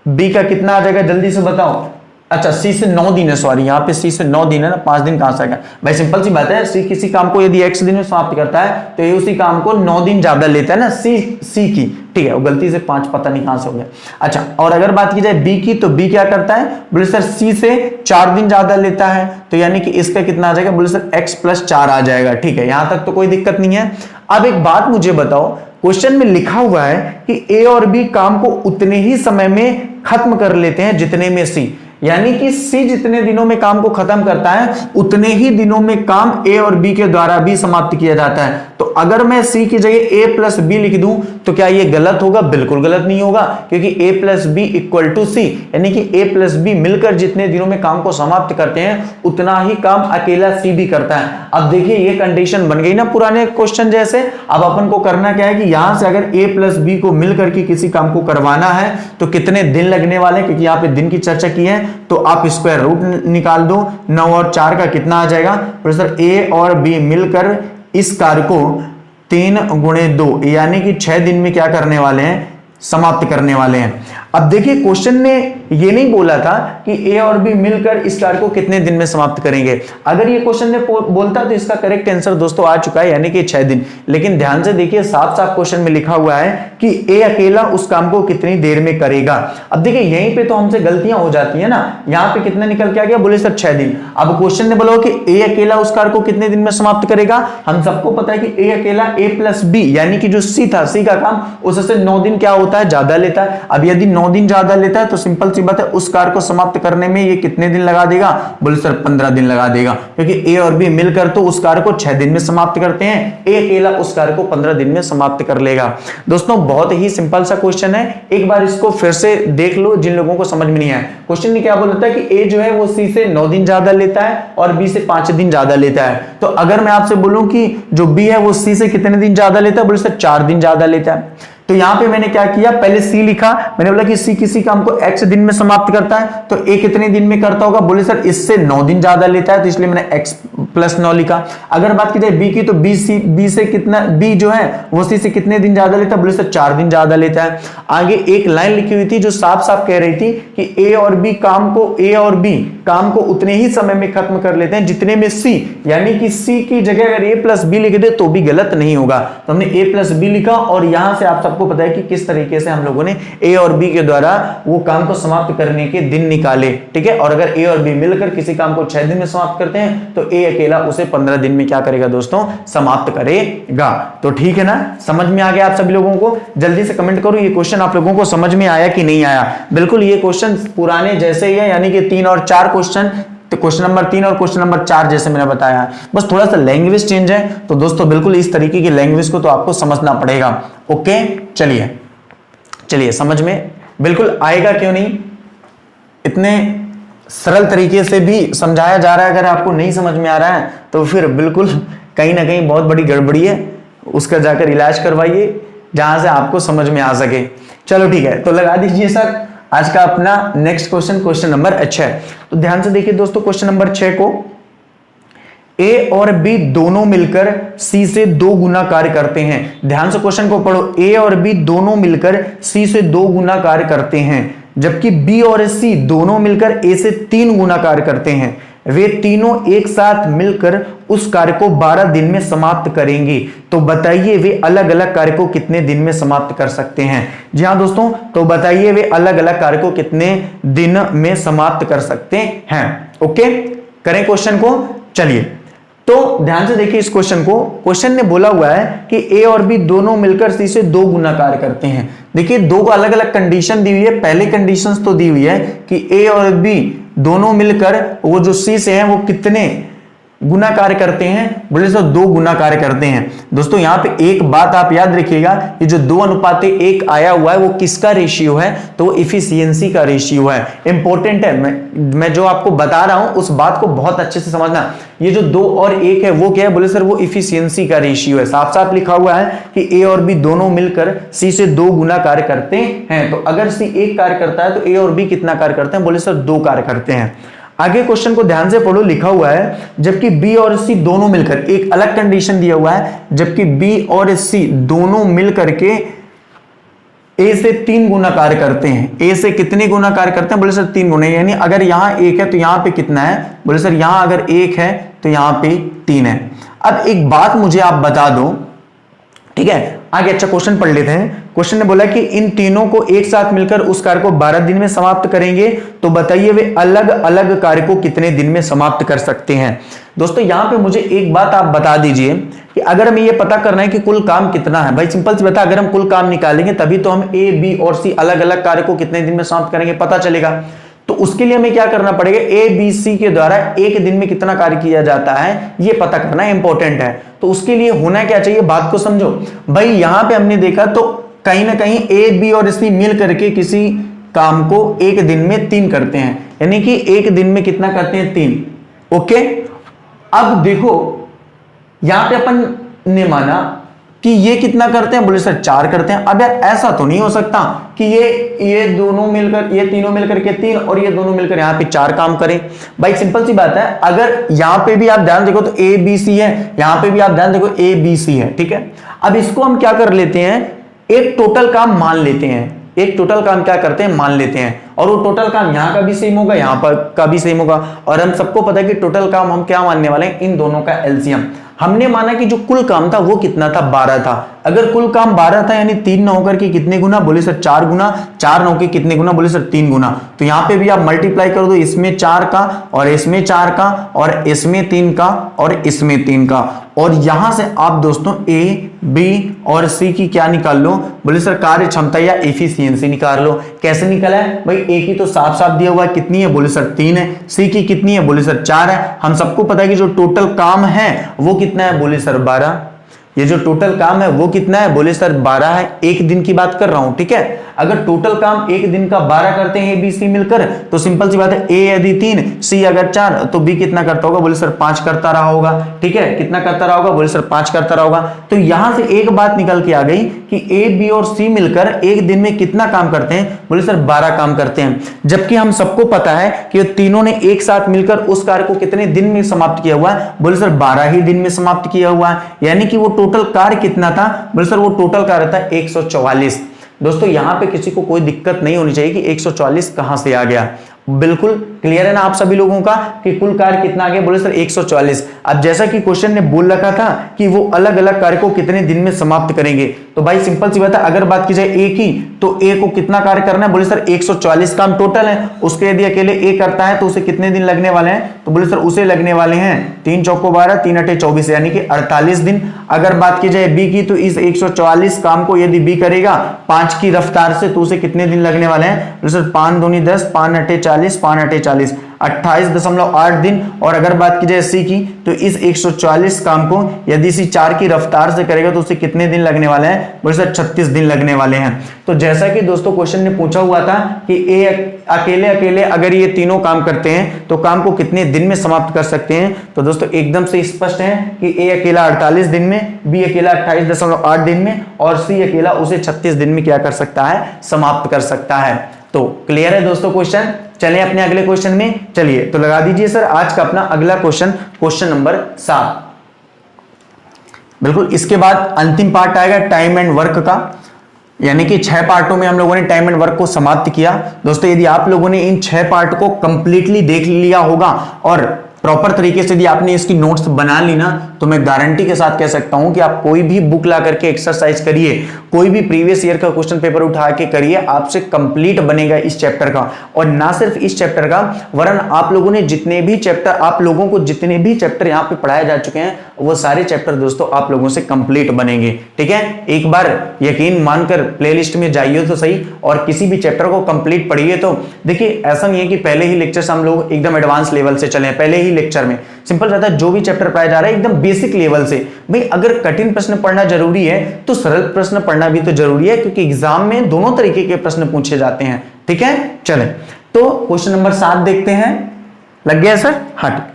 बी का कितना आ जाएगा जल्दी से बताओ। अच्छा सी से 9 दिन है, सॉरी यहाँ पे सी से 9 दिन है ना, 5 दिन कहां से आएगा? भाई सिंपल सी बात है, सी किसी काम को यदि x दिन में समाप्त करता है तो ये उसी काम को 9 दिन ज्यादा लेता है ना, सी की, ठीक है। वो गलती से 5 पता नहीं कहां से हो गया। अच्छा और अगर बात की जाए बी की, तो बी क्या करता है? बोले सर सी से 4 दिन ज्यादा लेता है, तो यानी कि इसका कितना आ जाएगा? बोले सर x + 4 आ जाएगा, ठीक है। यहां तक तो कोई दिक्कत नहीं है। अब एक बात मुझे बताओ, क्वेश्चन में लिखा हुआ है कि ए और बी काम को उतने ही समय में खत्म कर लेते हैं जितने में सी, यानी कि सी जितने दिनों में काम को खत्म करता है उतने ही दिनों में काम ए और बी के द्वारा भी समाप्त किया जाता है। तो अगर मैं सी की जगह ए प्लस बी लिख दूं तो क्या ये गलत होगा? बिल्कुल गलत नहीं होगा, क्योंकि ए प्लस बी इक्वल टू सी, यानी कि ए प्लस बी मिलकर जितने दिनों में काम को समाप्त करते हैं उतना ही काम अकेला सी भी करता है। अब देखिए ये कंडीशन बन गई ना पुराने क्वेश्चन जैसे। अब अपन को करना क्या है कि यहां से अगर ए प्लस बी को मिलकर के किसी काम को करवाना है तो कितने दिन लगने वाले, क्योंकि यहां पे दिन की चर्चा की है, तो आप स्क्वायर रूट निकाल दो। 9 और 4 का कितना आ जाएगा? प्रोफेसर ए और बी मिलकर इस कार्य को 3 × 2 यानी कि 6 दिन में क्या करने वाले हैं? समाप्त करने वाले हैं। अब देखिए क्वेश्चन ने ये नहीं बोला था कि ए और बी मिलकर इस कार्य को कितने दिन में समाप्त करेंगे। अगर ये क्वेश्चन ने बोलता तो इसका करेक्ट आंसर दोस्तों आ चुका है, यानी कि 6 दिन। लेकिन ध्यान से देखिए साफ साफ क्वेश्चन में लिखा हुआ है कि ए अकेला उस काम को कितनी देर में करेगा। अब देखिए यहीं पे तो हमसे गलतियां हो जाती है ना। यहाँ पे कितना निकल के आ गया? बोले सर 6 दिन। अब क्वेश्चन ने बोला कि ए अकेला उस कार्य को कितने दिन में समाप्त करेगा। हम सबको पता है कि ए अकेला ए प्लस बी यानी कि जो सी था, सी का काम उससे 9 दिन क्या होता है? ज्यादा लेता है। अब यदि 9 दिन ज्यादा लेता है तो सिंपल सी बात है उस कार्य को समाप्त करने में ये कितने दिन लगा देगा? बोले सर 15 दिन लगा देगा, क्योंकि ए और बी मिलकर तो उस कार्य को 6 दिन में समाप्त करते हैं, ए अकेला उस कार्य को 15 दिन में समाप्त कर लेगा। दोस्तों बहुत ही सिंपल सा क्वेश्चन है, एक बार इसको फिर से देख लो जिन लोगों को समझ में नहीं आया। क्वेश्चन ने क्या बोलता है कि ए जो है वो सी से 9 दिन ज्यादा लेता है और बी से 5 दिन ज्यादा लेता है। तो अगर मैं आपसे बोलूं कि जो बी है वो सी से कितने दिन ज्यादा लेता है? बोले सर 4 दिन ज्यादा लेता है। तो यहां पे मैंने क्या किया, पहले सी लिखा, मैंने बोला कि सी किसी काम को x दिन में समाप्त करता है, तो ए कितने दिन में करता होगा? बोले सर इससे 9 दिन ज्यादा लेता है, तो इसलिए मैंने x + 9 लिखा। अगर बात की जाए बी की, तो बी से कितना, बी जो है वो सी से कितने दिन ज्यादा लेता है? बोले सर 4 दिन ज्यादा लेता है। आगे एक लाइन लिखी हुई थी जो साफ साफ कह रही थी कि ए और बी काम को उतने ही समय में खत्म कर लेते हैं जितने में सी, यानी कि सी की जगह अगर ए प्लस बी लिख दे तो भी गलत नहीं होगा। तो हमने ए प्लस बी लिखा और यहां से आप सबको पता है कि किस तरीके से हम लोगों ने ए और बी के द्वारा वो काम को समाप्त करने के दिन निकाले, ठीक है। और अगर ए और बी मिलकर किसी काम को 6 दिन में समाप्त करते हैं तो ए अकेला उसे 15 दिन में क्या करेगा दोस्तों? समाप्त करेगा। तो ठीक है ना, समझ में आ गया आप सभी लोगों को? जल्दी से कमेंट करो ये क्वेश्चन आप लोगों को समझ में आया कि नहीं आया। बिल्कुल ये क्वेश्चन पुराने जैसे ही है, यानी कि 3 और 4 क्वेश्चन, तो क्वेश्चन नंबर 3 और क्वेश्चन नंबर 4 जैसे मैंने बताया, बस थोड़ा सा लैंग्वेज चेंज है। तो दोस्तों बिल्कुल इस तरीके की लैंग्वेज को तो आपको समझना पड़ेगा। ओके चलिए समझ में बिल्कुल आएगा क्यों नहीं, इतने सरल तरीके से भी समझाया जा रहा है। अगर आपको नहीं समझ में आ रहा है तो फिर बिल्कुल कहीं ना कहीं बहुत बड़ी गड़बड़ी है, उसका जाकर इलाज करवाइए जहां से आपको समझ में आ सके। चलो ठीक है, तो लगा दीजिए सर आज का अपना नेक्स्ट क्वेश्चन नंबर 6। तो ध्यान से देखिए दोस्तों, क्वेश्चन नंबर 6 को ए और बी दोनों मिलकर सी से 2 गुना कार्य करते हैं। ध्यान से क्वेश्चन को पढ़ो, ए और बी दोनों मिलकर सी से 2 गुना कार्य करते हैं, जबकि बी और सी दोनों मिलकर ए से 3 गुना कार्य करते हैं। वे तीनों एक साथ मिलकर उस कार्य को 12 दिन में समाप्त करेंगे, तो बताइए वे अलग अलग कार्य को कितने दिन में समाप्त कर सकते हैं। जी हाँ दोस्तों, तो बताइए वे अलग अलग कार्य को कितने दिन में समाप्त कर सकते हैं। ओके, करें क्वेश्चन को। चलिए तो ध्यान से देखिए इस क्वेश्चन को। क्वेश्चन ने बोला हुआ है कि ए और बी दोनों मिलकर सी से 2 गुना कार्य करते हैं। देखिए 2 अलग अलग कंडीशन दी हुई है। पहले कंडीशंस तो दी हुई है कि ए और बी दोनों मिलकर वो जो सी से हैं वो कितने गुना कार्य करते हैं, बोले सर 2 गुना कार्य करते हैं। दोस्तों यहां पे एक बात आप याद रखिएगा, ये जो 2:1 आया हुआ है वो किसका रेशियो है, तो वो इफिशियंसी का रेशियो है। इंपॉर्टेंट है, मैं जो आपको बता रहा हूं उस बात को बहुत अच्छे से समझना। ये जो 2 और 1 है वो क्या है, बोले सर वो इफिशियंसी का रेशियो है। साफ साफ लिखा हुआ है कि ए और बी दोनों मिलकर सी से 2 गुना कार्य करते हैं। तो अगर सी 1 कार्य करता है तो ए और बी कितना कार्य करते हैं, बोले सर 2 कार्य करते हैं। आगे क्वेश्चन को ध्यान से पढ़ो, लिखा हुआ है जबकि बी और सी दोनों मिलकर, एक अलग कंडीशन दिया हुआ है, जबकि बी और सी दोनों मिलकर के ए से 3 गुना कार्य करते हैं। ए से कितने गुना कार्य करते हैं, बोले सर 3 गुना। यानी अगर यहां 1 है तो यहां पे कितना है, बोले सर यहां अगर 1 है तो यहां पे 3 है। अब एक बात मुझे आप बता दो, ठीक है, आगे अच्छा क्वेश्चन पढ़ लेते हैं। क्वेश्चन ने बोला कि इन तीनों को एक साथ मिलकर उस कार्य को 12 दिन में समाप्त करेंगे, तो बताइए वे अलग अलग कार्य को कितने दिन में समाप्त कर सकते हैं। दोस्तों यहां पे मुझे एक बात आप बता दीजिए कि अगर हमें ये पता करना है कि कुल काम कितना है, भाई सिंपल सी बता, अगर हम कुल काम निकालेंगे तभी तो हम ए बी और सी अलग अलग कार्य को कितने दिन में समाप्त करेंगे पता चलेगा। तो उसके लिए हमें क्या करना पड़ेगा, ए बी सी के द्वारा एक दिन में कितना कार्य किया जाता है ये पता करना इंपॉर्टेंट है। तो उसके लिए होना क्या चाहिए, बात को समझो भाई। यहां पे हमने देखा तो कहीं ना कहीं ए बी और सी मिल करके किसी काम को एक दिन में 3 करते हैं, यानी कि एक दिन में कितना करते हैं, 3। ओके, अब देखो यहां पे अपन ने माना कि ये कितना करते हैं, बोले सर 4 करते हैं। अब यार ऐसा तो नहीं हो सकता कि ये दोनों मिलकर, ये तीनों मिलकर के 3 और ये दोनों मिलकर यहाँ पे 4 काम करें। भाई सिंपल सी बात है, अगर यहाँ पे भी आप ध्यान देखो तो ए बी सी है, यहाँ पे भी आप ध्यान देखो ए बी सी है, ठीक है। अब इसको हम क्या कर लेते हैं, एक टोटल काम मान लेते हैं। एक टोटल काम क्या करते हैं, मान लेते हैं, और वो टोटल काम यहाँ का भी सेम होगा, यहाँ पर का भी सेम होगा। और हम सबको पता है कि टोटल काम हम क्या मानने वाले हैं, इन दोनों का एलसीएम। हमने माना कि जो कुल काम था वो कितना था, 12 था। अगर कुल काम 12 था यानी 3 न होकर के कितने गुना, बोले सर 4 गुना। 4 न होकर कितने गुना, बोले सर 3 गुना। तो यहाँ पे भी आप मल्टीप्लाई कर दो, इसमें 4 का और इसमें 4 का और इसमें 3 का और इसमें 3 का, और यहां से आप दोस्तों ए बी और सी की क्या निकाल लो, बोले सर कार्य क्षमता या एफिशिएंसी निकाल लो। कैसे निकला है भाई, ए की तो साफ साफ दिया हुआ है कितनी है, बोले सर 3 है। सी की कितनी है, बोले सर 4 है। हम सबको पता है कि जो टोटल काम है वो कितना है, बोले सर 12। ये जो टोटल काम है वो कितना है, बोले सर 12 है। एक दिन की बात कर रहा हूं, ठीक है। अगर टोटल काम एक दिन का 12 करते हैं ए बी सी मिलकर, तो सिंपल सी बात है, ए यदि 3 सी अगर 4 तो बी कितना करता होगा, बोले सर 5 करता रहा होगा, ठीक है। कितना करता रहा होगा, बोले सर 5 करता रहा होगा। तो यहां से एक बात निकल के आ गई कि ए बी और सी मिलकर एक दिन में कितना काम करते हैं, बोले सर 12 काम करते हैं। जबकि हम सबको पता है कि तीनों ने एक साथ मिलकर उस कार्य को कितने दिन में समाप्त किया हुआ है, बोले सर 12 ही दिन में समाप्त किया हुआ है। यानी कि वो टोटल कार्य कितना था, बोले सर वो टोटल कार्य था 144। दोस्तों यहां पे किसी को कोई दिक्कत नहीं होनी चाहिए कि 144 कहां से आ गया। बिल्कुल क्लियर है ना आप सभी लोगों का कि कुल कार्य कितना आ गया, बोले सर 144। अब जैसा कि क्वेश्चन ने बोल रखा था कि वो अलग अलग कार्य को कितने दिन में समाप्त करेंगे, तो भाई सिंपल सी बात है, अगर बात की जाए ए की, तो ए को कितना कार्य करना है, बोले सर 144 काम टोटल है। उसके यदि अकेले ए करता है तो उसे कितने दिन लगने वाले हैं, तो बोले सर उसे लगने वाले हैं 3 चौको 12 3 अठे 24, यानी कि 48 दिन। अगर बात की जाए बी की, तो इस 144 काम को यदि बी करेगा 5 की रफ्तार से, तो उसे कितने दिन लगने वाले हैं, बोले सर 5 दूनी 10 5 अठे 40 5 अठे 40, 28.8 दिन। और अगर बात की जाए सी की, तो इस 144 काम को यदि सी 4 की रफ्तार से करेगा तो उसे कितने दिन लगने वाले हैं, बोले सर 36 दिन लगने वाले हैं। तो जैसा कि दोस्तों क्वेश्चन ने पूछा हुआ था कि ए अकेले अकेले अगर ये तीनों काम करते हैं तो काम को कितने दिन में समाप्त कर सकते हैं, तो दोस्तों एकदम से स्पष्ट है कि ए अकेला 48 दिन में, बी अकेला 28.8 दिन में और सी अकेला उसे 36 दिन में क्या कर सकता है, समाप्त कर सकता है। तो क्लियर है दोस्तों क्वेश्चन। चलिए अपने अगले क्वेश्चन में चलिए, तो लगा दीजिए सर आज का अपना अगला क्वेश्चन, क्वेश्चन नंबर 7। बिल्कुल इसके बाद अंतिम पार्ट आएगा टाइम एंड वर्क का, यानी कि 6 पार्टों में हम लोगों ने टाइम एंड वर्क को समाप्त किया। दोस्तों यदि आप लोगों ने इन 6 पार्ट को कंप्लीटली देख लिया होगा और प्रॉपर तरीके से यदि आपने इसकी नोट्स बना ली ना, तो मैं गारंटी के साथ कह सकता हूं कि आप कोई भी बुक ला करके एक्सरसाइज करिए, कोई भी प्रीवियस ईयर का क्वेश्चन पेपर उठा के करिए, आपसे कंप्लीट बनेगा इस चैप्टर का। और ना सिर्फ इस चैप्टर का, वरन आप लोगों ने जितने भी चैप्टर, आप लोगों को जितने भी चैप्टर यहाँ पे पढ़ाए जा चुके हैं, वो सारे चैप्टर दोस्तों आप लोगों से कंप्लीट बनेंगे। ठीक है, एक बार यकीन मानकर प्लेलिस्ट में जाइए तो सही और किसी भी चैप्टर को कंप्लीट पढ़िए। तो देखिए, ऐसा नहीं है कि पहले ही लेक्चर से हम लोग एकदम एडवांस लेवल से चले, पहले ही लेक्चर में सिंपल रहता है, जो भी चैप्टर पढ़ाया जा रहा है एकदम बेसिक लेवल से। भाई अगर कठिन प्रश्न पढ़ना जरूरी है तो सरल प्रश्न पढ़ना भी तो जरूरी है, क्योंकि एग्जाम में दोनों तरीके के प्रश्न पूछे जाते हैं। ठीक है, चलें तो क्वेश्चन नंबर 7 देखते हैं। लग गया सर? हाँ ठीक।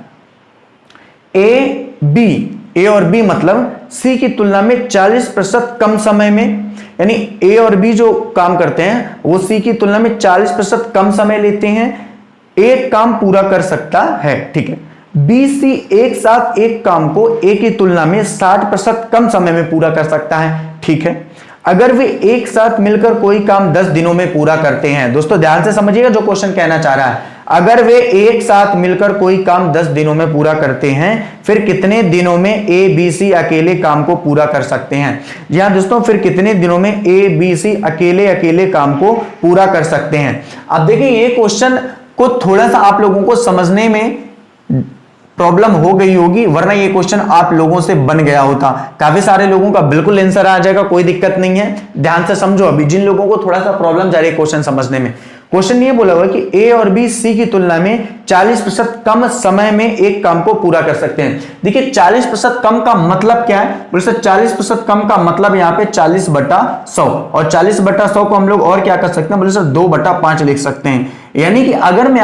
ए और बी मतलब सी की तुलना में 40% कम समय में, यानी ए और बी जो काम करते हैं वो सी की तुलना में 40% कम समय लेते हैं, एक काम पूरा कर सकता है। ठीक है, बी सी एक साथ एक काम को ए की तुलना में 60% कम समय में पूरा कर सकता है। ठीक है, अगर वे एक साथ मिलकर कोई काम 10 दिनों में पूरा करते हैं, दोस्तों ध्यान से समझिएगा जो क्वेश्चन कहना चाह रहा है, अगर वे एक साथ मिलकर कोई काम 10 दिनों में पूरा करते हैं, फिर कितने दिनों में ए बी सी अकेले काम को पूरा कर सकते हैं। जी हाँ दोस्तों, फिर कितने दिनों में ए बी सी अकेले काम को पूरा कर सकते हैं। अब देखिए, ये क्वेश्चन को थोड़ा सा आप लोगों को समझने में प्रॉब्लम हो गई होगी, वरना ये क्वेश्चन आप लोगों से बन गया होता। काफी सारे लोगों का बिल्कुल आंसर आ जाएगा, कोई दिक्कत नहीं है। ध्यान से समझो, अभी जिन लोगों को थोड़ा सा प्रॉब्लम जा रही है क्वेश्चन समझने में, क्वेश्चन ये बोला हुआ कि ए और बी सी की तुलना में 40% कम समय में एक काम को पूरा कर सकते हैं। देखिए 40% कम का मतलब क्या है? बोले सर 40% कम का मतलब यहाँ पे 40/100, और 40/100 को हम लोग और क्या कर सकते हैं? बोले सर 2/5 लिख सकते हैं। यानी कि अगर मैं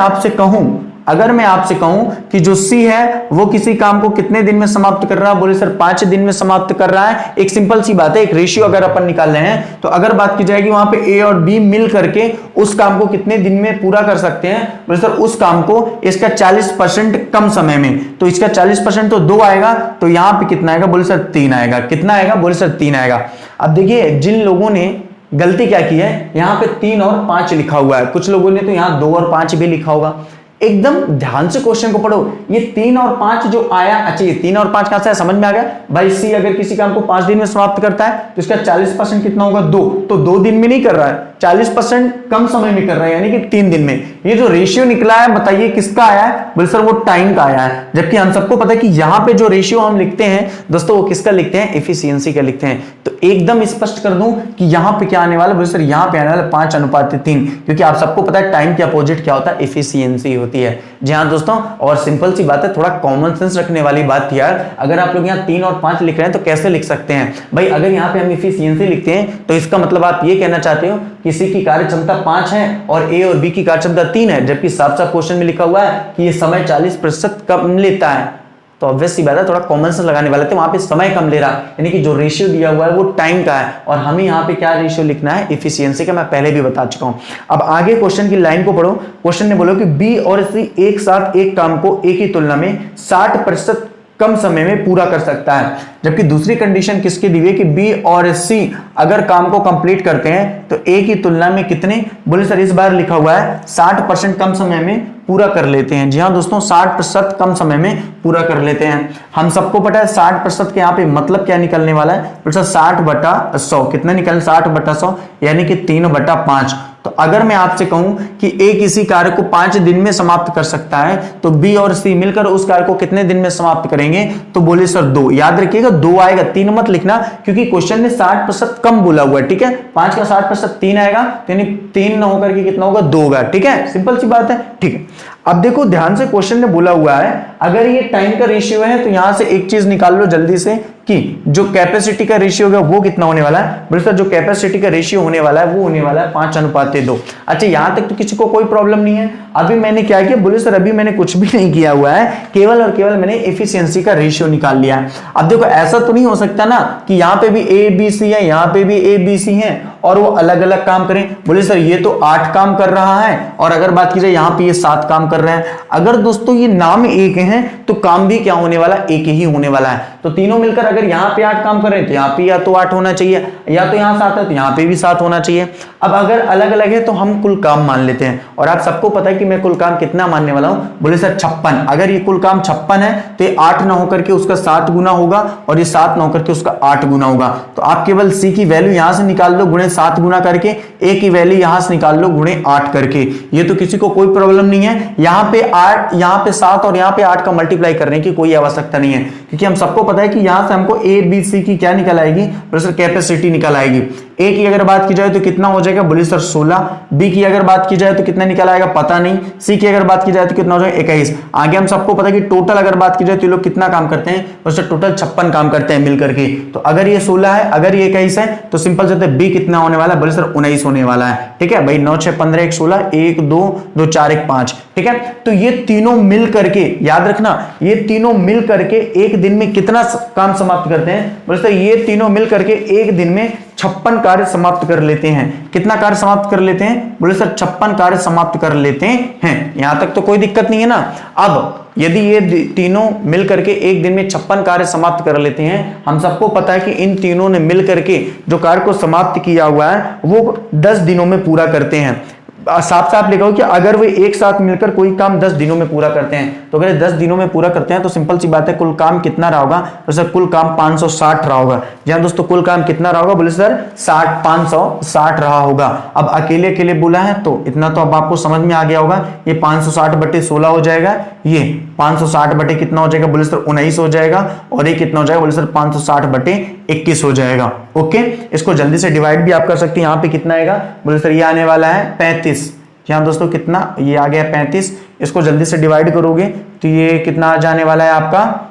आपसे कहूं कि जो सी है वो किसी काम को कितने दिन में समाप्त कर रहा है, बोले सर 5 दिन में समाप्त कर रहा है। एक सिंपल सी बात है, एक रेशियो अगर अपन निकाल रहे हैं तो अगर बात की जाएगी वहां पे ए और बी मिल करके उस काम को कितने दिन में पूरा कर सकते हैं, बोले सर उस काम को इसका 40% कम समय में, तो इसका 40% तो 2 आएगा, तो यहां पे कितना आएगा? बोले सर 3 आएगा। कितना आएगा? बोले सर 3 आएगा। अब देखिए, जिन लोगों ने गलती क्या की है, यहां पे 3 और 5 लिखा हुआ है, कुछ लोगों ने तो यहां 2 और 5 भी लिखा होगा। एकदम ध्यान से क्वेश्चन को पढ़ो, ये 3 और 5 जो आया, अच्छा ये 3 और 5 कहां से समझ में आ गया भाई? सी अगर किसी काम को 5 दिन में समाप्त करता है तो इसका 40% कितना होगा? 2, तो 2 दिन में नहीं कर रहा है, 40% कम समय में कर रहा है, यानी कि 3 दिन में। ये जो रेशियो निकला है, बताइए किसका आया है? बोले सर वो टाइम का आया है। जबकि हम सबको पता है कि यहां पे जो रेशियो हम लिखते हैं दोस्तों, वो किसका लिखते हैं? एफिशिएंसी का लिखते हैं। तो एकदम स्पष्ट कर दूं कि यहां पे क्या आने वाला? बोले सर यहां पे आने वाला 5:3, क्योंकि आप सबको पता है टाइम के अपोजिट क्या होता है? एफिशिएंसी होती है। जी हाँ दोस्तों, और सिंपल सी बात है, थोड़ा कॉमन सेंस रखने वाली बात थी यार। अगर आप लोग यहाँ 3 और 5 लिख रहे हैं तो कैसे लिख सकते हैं भाई? अगर यहाँ पे हम एफिशिएंसी लिखते हैं तो इसका मतलब आप ये कहना चाहते हो किसी की कार्य क्षमता 5 है और ए और बी की कार्य क्षमता 3 है, जबकि साफ साफ क्वेश्चन में लिखा हुआ है कि ये समय 40% कम लेता है। तो ऑब्वियस सी बात है, थोड़ा कॉमन सेंस लगाने वाले थे, वहां पे समय कम ले रहा, यानी कि जो रेशियो दिया हुआ है वो टाइम का है, और हमें यहाँ पे क्या रेशियो लिखना है? एफिशिएंसी का। मैं पहले भी बता चुका हूं। अब आगे क्वेश्चन की लाइन को पढ़ो। क्वेश्चन ने बोला कि बी और सी एक साथ एक काम को ए की तुलना में 60% कम समय में पूरा कर सकता है, जबकि दूसरी कंडीशन किसकी दी हुई है कि बी और सी अगर काम को कंप्लीट करते हैं तो ए की तुलना में कितने? बोले सर इस बार लिखा हुआ है 60% कम समय में पूरा कर लेते हैं। जी हाँ दोस्तों, 60% कम समय में पूरा कर लेते हैं। हम सबको पता है 60% के यहाँ पे मतलब क्या निकलने वाला है? बोले सर 60/100। कितना निकल? 60/100, यानी कि 3/5। तो अगर मैं आपसे कहूं कि ए किसी कार्य को 5 दिन में समाप्त कर सकता है, तो बी और सी मिलकर उस कार्य को कितने दिन में समाप्त करेंगे? तो बोले सर 2। याद रखिएगा 2 आएगा, 3 मत लिखना, क्योंकि क्वेश्चन में 60% कम बोला हुआ है। ठीक है, 5 का 60% 3 आएगा, यानी 3 न होकर के कितना होगा? 2 होगा। ठीक है, सिंपल सी बात है। ठीक है, अब देखो ध्यान से, क्वेश्चन ने बोला हुआ है अगर ये टाइम का रेशियो है तो यहां से एक चीज निकाल लो जल्दी से कि जो कैपेसिटी का रेशियो होगा वो कितना होने वाला है? बोले सर जो कैपेसिटी का रेशियो होने वाला है वो होने वाला है 5:2। अच्छा, यहां तक तो किसी को कोई प्रॉब्लम नहीं है। अभी मैंने क्या किया? बोले सर अभी मैंने कुछ भी नहीं किया हुआ है, केवल और केवल मैंने एफिशिएंसी का रेशियो निकाल लिया है। अब देखो ऐसा तो नहीं हो सकता ना कि यहां पे भी ए बी सी है, यहां पे भी ए बी सी है और वो अलग अलग काम करें। बोले सर ये तो 8 काम कर रहा है, और अगर बात की जाए यहाँ पे ये 7 काम कर रहे हैं। अगर दोस्तों ये नाम एक हैं तो काम भी क्या होने वाला, एक ही होने वाला है। तो तीनों मिलकर अगर यहाँ पे 8 काम कर रहे हैं तो यहाँ पे या तो 8 होना चाहिए, या तो यहाँ 7 है तो यहाँ पे भी 7 होना चाहिए। अब अगर अलग अलग है तो हम कुल काम मान लेते हैं, और आप सबको पता है कि मैं कुल काम कितना मानने वाला हूं, बोले सर 56। अगर ये कुल काम 56 है तो ये 8 ना होकर के उसका 7 गुना होगा, और ये 7 ना होकर के उसका 8 गुना होगा। तो आप केवल सी की वैल्यू यहां से निकाल लो गुणे 7 गुना करके, ए की वैल्यू यहां से निकाल लो गुणे 8 करके। ये तो किसी को कोई प्रॉब्लम नहीं है। यहाँ पे 8, यहाँ पे 7 और यहाँ पे 8 का मल्टीप्लाई करने की कोई आवश्यकता नहीं है, क्योंकि हम सबको पता है कि यहां से हमको ए बी सी की क्या निकल आएगी, बोले सर कैपेसिटी निकल आएगी। ए की अगर बात की जाए तो कितना हो जाएगा, बोले सर 16। बी की अगर बात की जाए तो कितना निकल आएगा पता नहीं। सी की अगर बात की जाए तो कितना हो जाएगा 21। आगे हम सबको पता है कि टोटल अगर बात की जाए तो ये लोग कितना काम करते हैं, बोले सर टोटल 56 काम करते हैं मिलकर के। तो अगर ये 16 है, अगर ये 21 है, तो सिंपल से बी कितना होने वाला है, बोले सर 19 होने वाला है। ठीक है भाई, 9 6 15 1 16 1 2 2 4 1 5। ठीक है, तो ये तीनों मिल करके याद रखना, ये तीनों मिल करके एक दिन में कितना काम समाप्त करते हैं, बोले सर ये तीनों मिल करके एक दिन में 56 कार्य समाप्त कर लेते हैं। कितना कार्य समाप्त कर लेते हैं, बोले सर 56 कार्य समाप्त कर लेते हैं। यहां तक तो कोई दिक्कत नहीं है ना। अब यदि ये तीनों मिल करके एक दिन में 56 कार्य समाप्त कर लेते हैं, हम सबको पता है कि इन तीनों ने मिल करके जो कार्य को समाप्त किया हुआ है वो 10 दिनों में पूरा करते हैं। साफ साफ लिखा हो कि अगर वे एक साथ मिलकर कोई काम 10 दिनों में पूरा करते हैं, तो अगर 10 दिनों में पूरा करते हैं तो सिंपल सी बात है कुल काम कितना रहा होगा, तो सर कुल काम 560 रहा होगा। जहां दोस्तों कुल काम कितना रहा होगा, बोले सर 560 रहा होगा। अब अकेले अकेले बोला है तो इतना तो अब आपको समझ में आ गया होगा, ये 560 बटे 16 हो जाएगा, ये 560 बटे कितना हो जाएगा, बोले सर 19 हो जाएगा, और ये कितना हो जाएगा, बोले सर 560 बटे 21 हो जाएगा। ओके, इसको जल्दी से डिवाइड भी आप कर सकते हैं। यहाँ पे कितना आएगा, बोले सर ये आने वाला है 35। यहाँ दोस्तों कितना, ये आ गया 35। इसको जल्दी से डिवाइड करोगे तो ये कितना आ जाने वाला है आपका,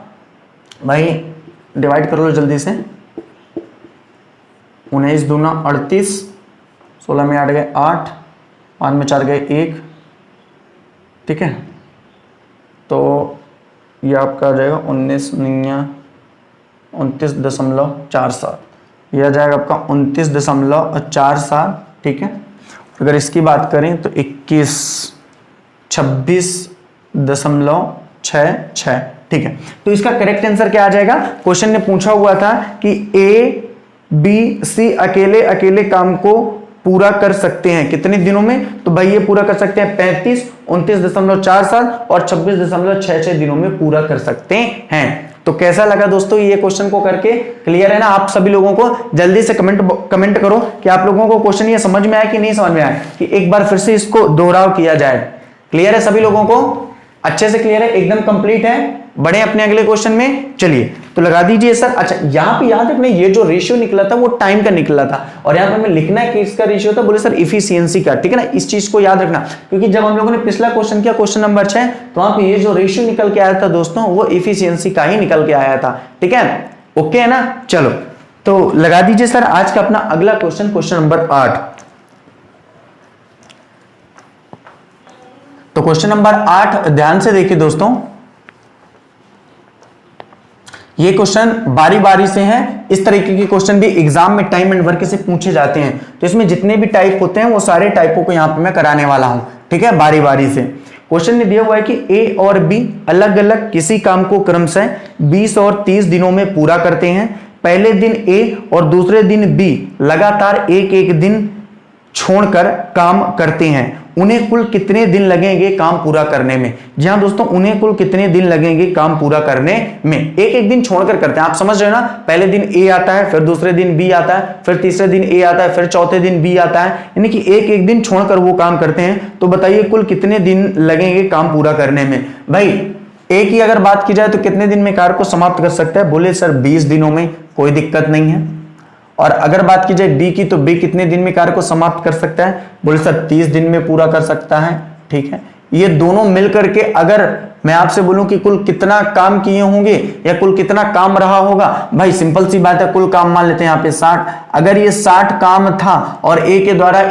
भाई डिवाइड कर लो जल्दी से। 19 दूना 38, 16 में 8 गए 8, 5 में 4 गए 1। ठीक है, तो ये आपका आ जाएगा 29.47। यह आ जाएगा आपका 29.47। ठीक है, अगर इसकी बात करें तो 26.66। ठीक है, तो इसका करेक्ट आंसर क्या आ जाएगा। क्वेश्चन ने पूछा हुआ था कि ए बी सी अकेले अकेले काम को पूरा कर सकते हैं कितने दिनों में, तो भाई ये पूरा कर सकते हैं 35, 29.47 और 26.66 दिनों में पूरा कर सकते हैं। तो कैसा लगा दोस्तों ये क्वेश्चन को करके, क्लियर है ना आप सभी लोगों को। जल्दी से कमेंट करो कि आप लोगों को क्वेश्चन ये समझ में आया कि नहीं समझ में आया, कि एक बार फिर से इसको दोहराव किया जाए। क्लियर है सभी लोगों को, अच्छे से क्लियर है, एकदम कंप्लीट है। बढ़े अपने अगले क्वेश्चन में, चलिए तो लगा दीजिए सर। अच्छा यहां पे याद रखना, ये जो रेशियो निकला था वो टाइम का निकला था, और यहां पे हमें लिखना है कि इसका रेशियो था, बोले सर इफिशियंसी का। ठीक है ना, इस चीज को याद रखना, क्योंकि जब हम लोगों ने पिछला क्वेश्चन किया क्वेश्चन नंबर 6, तो वहां पे ये जो रेशियो निकल के आया था दोस्तों वो इफिशियंसी का ही निकल के आया था। ठीक है, ओके है ना। चलो तो लगा दीजिए सर आज का अपना अगला क्वेश्चन, क्वेश्चन नंबर 8। तो क्वेश्चन नंबर 8 ध्यान से देखिए दोस्तों, ये क्वेश्चन बारी बारी से हैं। इस तरीके के क्वेश्चन भी एग्जाम में टाइम एंड वर्क से पूछे जाते हैं, तो इसमें जितने भी टाइप होते हैं वो सारे टाइपों को यहां पे मैं कराने वाला हूं। ठीक है, बारी बारी से। क्वेश्चन ने दिया हुआ है कि ए और बी अलग अलग किसी काम को क्रमशः 20 और 30 दिनों में पूरा करते हैं। पहले दिन ए और दूसरे दिन बी लगातार एक एक दिन छोड़कर काम करते हैं, उन्हें कुल कितने दिन लगेंगे काम पूरा करने में। जी हाँ दोस्तों, उन्हें कुल कितने दिन लगेंगे काम पूरा करने में, एक एक दिन छोड़कर करते हैं। आप समझ रहे हो ना, पहले दिन ए आता है, फिर दूसरे दिन बी आता है, फिर तीसरे दिन ए आता है, फिर चौथे दिन बी आता है, यानी कि एक एक दिन छोड़कर वो काम करते हैं। तो बताइए कुल कितने दिन लगेंगे काम पूरा करने में। भाई ए की अगर बात की जाए तो कितने दिन में कार्य को समाप्त कर सकता है, बोले सर 20 दिनों में, कोई दिक्कत नहीं है। और अगर बात की जाए बी की, तो बी कितने दिन में कार्य को समाप्त कर सकता है, बोले सर 30 दिन में पूरा कर सकता है। ठीक है, ये दोनों मिलकर के अगर मैं आपसे बोलूं कि कुल कितना काम किए होंगे या कुल कितना काम रहा होगा, भाई सिंपल सी बात है, कुल काम मान लेते हैं यहाँ पे 60। अगर ये 60 काम था और ए के द्वारा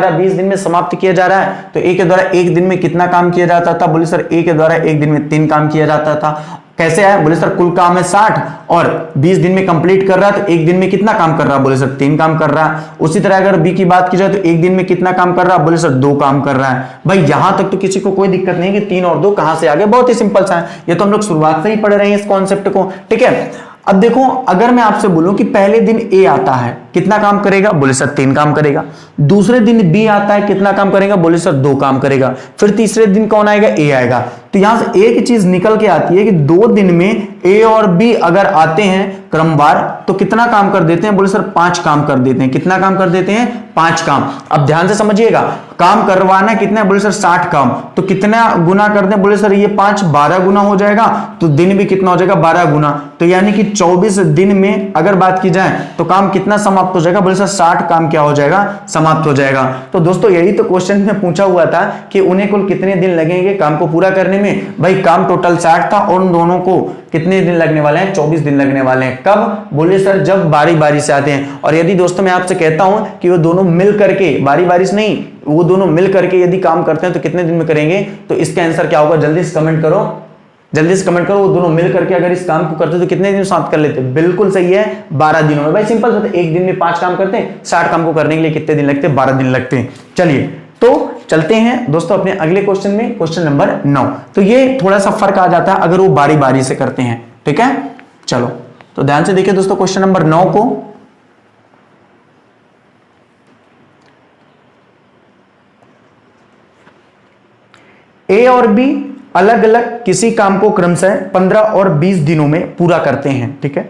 20 दिन में समाप्त किया जा रहा है, तो ए के द्वारा एक दिन में कितना काम किया जाता था, बोले सर ए के द्वारा एक दिन में 3 काम किया जाता था। कैसे आया? बोले सर कुल काम है 60 और 20 दिन में कंप्लीट कर रहा है, तो एक दिन में कितना काम कर रहा है? बोले सर 3 काम कर रहा है। उसी तरह अगर बी की बात की जाए तो एक दिन में कितना काम कर रहा है? बोले सर 2 काम कर रहा है। भाई यहां तक तो किसी को कोई दिक्कत नहीं कि 3 और 2 कहां से आ गए, बहुत ही सिंपल सा है, ये तो हम लोग शुरुआत से ही पढ़ रहे हैं इस कॉन्सेप्ट को, ठीक है। अब देखो अगर मैं आपसे बोलूं कि पहले दिन ए आता है, कितना काम करेगा? बोले सर 3 काम करेगा। दूसरे दिन बी आता है, कितना काम करेगा? बोले सर 2 काम करेगा। फिर तीसरे दिन कौन आएगा? ए आएगा। तो यहां से एक चीज निकल के आती है कि 2 दिन में ए और बी अगर आते हैं क्रमवार तो कितना काम कर देते हैं? बोले सर 5 काम कर देते हैं। कितना काम कर देते हैं? 5 काम। अब ध्यान से समझिएगा, काम करवाना कितना है? बोले सर 60 काम। तो कितना गुना कर दें? बोले सर ये 5 12 गुना हो जाएगा, तो दिन भी कितना हो जाएगा? 12 गुना। तो यानी कि 24 दिन में अगर बात की जाए तो काम कितना समाप्त हो जाएगा? बोले सर 60 काम क्या हो जाएगा? समाप्त हो जाएगा। तो दोस्तों यही तो क्वेश्चन में पूछा हुआ था कि उन्हें कुल कितने दिन लगेंगे काम को पूरा करने में। भाई काम टोटल 60 था और उन दोनों को कितने दिन लगने वाले हैं? 24 दिन लगने वाले हैं। कब? बोले सर जब बारी बारी से आते हैं। और यदि दोस्तों मैं आपसे कहता हूं कि वो दोनों मिल करके, बारी बारी से नहीं, वो दोनों मिल करके यदि काम करते हैं तो कितने दिन में करेंगे? तो इसका आंसर क्या होगा? जल्दी से कमेंट करो, जल्दी से कमेंट करो। वो दोनों मिल करके अगर इस काम को करते तो कितने दिन साथ कर लेते? बिल्कुल सही है, 12 दिनों में। भाई सिंपल बात है, एक दिन में 5 काम करते हैं, 60 काम को करने के लिए कितने दिन लगते हैं? 12 दिन लगते हैं। चलिए तो चलते हैं दोस्तों अपने अगले क्वेश्चन में, क्वेश्चन नंबर 9। तो ये थोड़ा सा फर्क आ जाता है अगर वो बारी बारी से करते हैं, ठीक है। चलो तो ध्यान से देखिए दोस्तों क्वेश्चन नंबर 9 को। ए और बी अलग अलग किसी काम को क्रमशः 15 और 20 दिनों में पूरा करते हैं, ठीक है।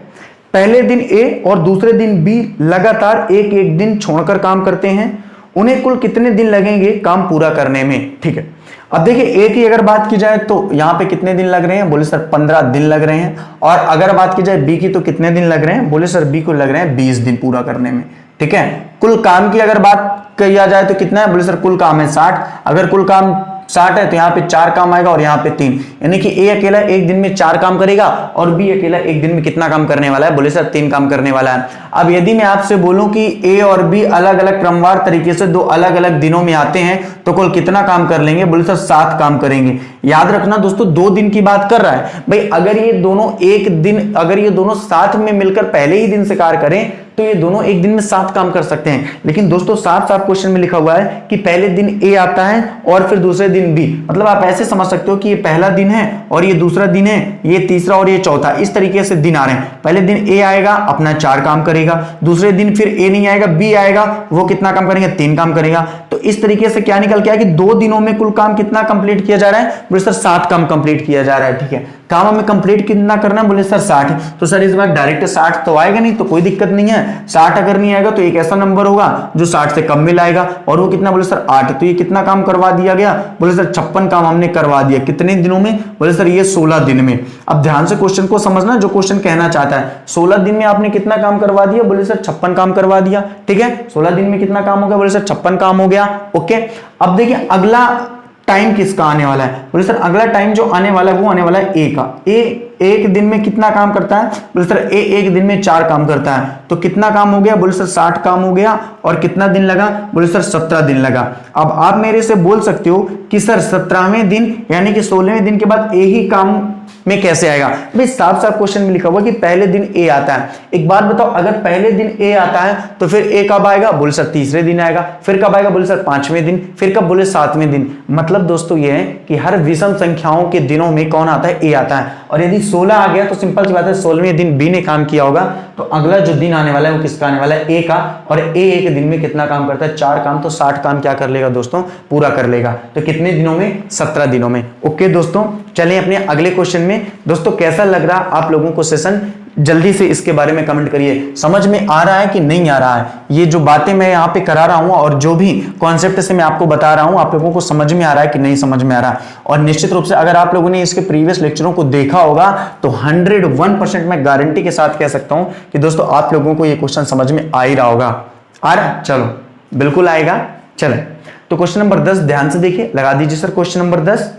पहले दिन ए और दूसरे दिन बी लगातार एक एक दिन छोड़कर काम करते हैं। उन्हें कुल कितने दिन लगेंगे काम पूरा करने में, ठीक है। अब देखिए ए की अगर बात की जाए तो यहां पे कितने दिन लग रहे हैं? बोले सर 15 दिन लग रहे हैं। और अगर बात की जाए बी की तो कितने दिन लग रहे हैं? बोले सर बी को लग रहे हैं 20 दिन पूरा करने में, ठीक है। कुल काम की अगर बात किया जाए तो कितना है? बोले सर कुल काम है 60। अगर कुल काम 60 है तो यहाँ पे 4 काम आएगा और यहाँ पे 3, यानी कि ए अकेला एक दिन में 4 काम करेगा और बी अकेला एक दिन में कितना काम करने वाला है? बोले सर 3 काम करने वाला है। अब यदि मैं आपसे बोलूं कि ए और बी अलग अलग क्रमवार तरीके से 2 अलग अलग दिनों में आते हैं तो कुल कितना काम कर लेंगे? बोले सर 7 काम करेंगे। याद रखना दोस्तों 2 दिन की बात कर रहा है। भाई अगर ये दोनों एक दिन, अगर ये दोनों साथ में मिलकर पहले ही दिन से कार्य करें तो ये दोनों एक दिन में 7 काम कर सकते हैं। लेकिन दोस्तों साफ साफ क्वेश्चन में लिखा हुआ है कि पहले दिन ए आता है और फिर दूसरे दिन बी। मतलब आप ऐसे समझ सकते हो कि ये पहला दिन है और ये दूसरा दिन है, ये तीसरा और ये चौथा, इस तरीके से दिन आ रहे हैं। पहले दिन ए आएगा अपना 4 काम करेगा, दूसरे दिन फिर ए नहीं आएगा, बी आएगा, वो कितना काम करेंगे? 3 काम करेगा। तो इस तरीके से क्या निकल के आया कि 2 दिनों में कुल काम कितना कंप्लीट किया जा रहा है? बोले सर 7 काम कंप्लीट किया जा रहा है, ठीक है। काम हमें कंप्लीट कितना करना है? बोले सर 60। तो सर इस बार डायरेक्ट 60 तो आएगा नहीं, तो कोई दिक्कत नहीं है। 60 अगर नहीं आएगा तो एक ऐसा नंबर होगा जो 60 से कम में लाएगा, और वो कितना? बोले सर 8। तो ये कितना काम करवा दिया गया? बोले सर 56 काम हमने करवा दिया। कितने दिनों में? बोले सर ये 16 दिन में। अब ध्यान से क्वेश्चन को समझना, जो क्वेश्चन कहना चाहता है। 16 दिन में आपने कितना काम करवा दिया? बोले सर 56 काम करवा दिया, ठीक है। 16 दिन में कितना काम हो गया? बोले सर 56 काम हो गया, ओके। अब देखिए अगला टाइम किसका आने वाला है? बोले सर अगला टाइम जो आने वाला है वो आने वाला है ए का। ए एक दिन में कितना काम करता है? बोले सर ए एक दिन में 4 काम करता है। तो कितना काम हो गया? बोले सर 60 काम हो गया। और कितना दिन लगा? बोले सर 17 दिन लगा। अब आप मेरे से बोल सकते हो कि सर 17वें दिन यानी कि 16वें दिन के बाद ए ही काम में कैसे आएगा? भाई साफ साफ क्वेश्चन में लिखा हुआ कि पहले दिन ए आता है। एक बात बताओ, अगर पहले दिन ए आता है तो फिर ए कब आएगा? बोले सर तीसरे दिन आएगा। फिर कब आएगा? बोले सर 5वें दिन। फिर कब? बोले 7वें दिन। मतलब दोस्तों ये है कि हर विषम संख्याओं के दिनों में कौन आता है? ए आता है। और यदि 16 आ गया तो सिंपल सी बात है 16वें दिन बी ने काम किया होगा, तो अगला जो दिन आने वाला है वो किसका आने वाला है? ए का। और ए एक दिन में कितना काम करता है? 4 काम। तो 60 काम क्या कर लेगा दोस्तों? पूरा कर लेगा। तो कितने दिनों में? 17 दिनों में। ओके दोस्तों, चलें अपने अगले क्वेश्चन में। दोस्तों कैसा लग रहा आप लोगों को सेशन? जल्दी से इसके बारे में कमेंट करिए। समझ में आ रहा है कि नहीं आ रहा है? ये जो बातें मैं यहाँ पे करा रहा हूँ और जो भी कॉन्सेप्ट से मैं आपको बता रहा हूँ, आप लोगों को समझ में आ रहा है कि नहीं समझ में आ रहा है? और निश्चित रूप से अगर आप लोगों ने इसके प्रीवियस लेक्चरों को देखा होगा तो 101% मैं गारंटी के साथ कह सकता हूँ कि दोस्तों आप लोगों को ये क्वेश्चन समझ में आ ही रहा होगा। आ रहा? चलो बिल्कुल आएगा। चले तो क्वेश्चन नंबर 10 ध्यान से देखिए, लगा दीजिए सर क्वेश्चन नंबर 10।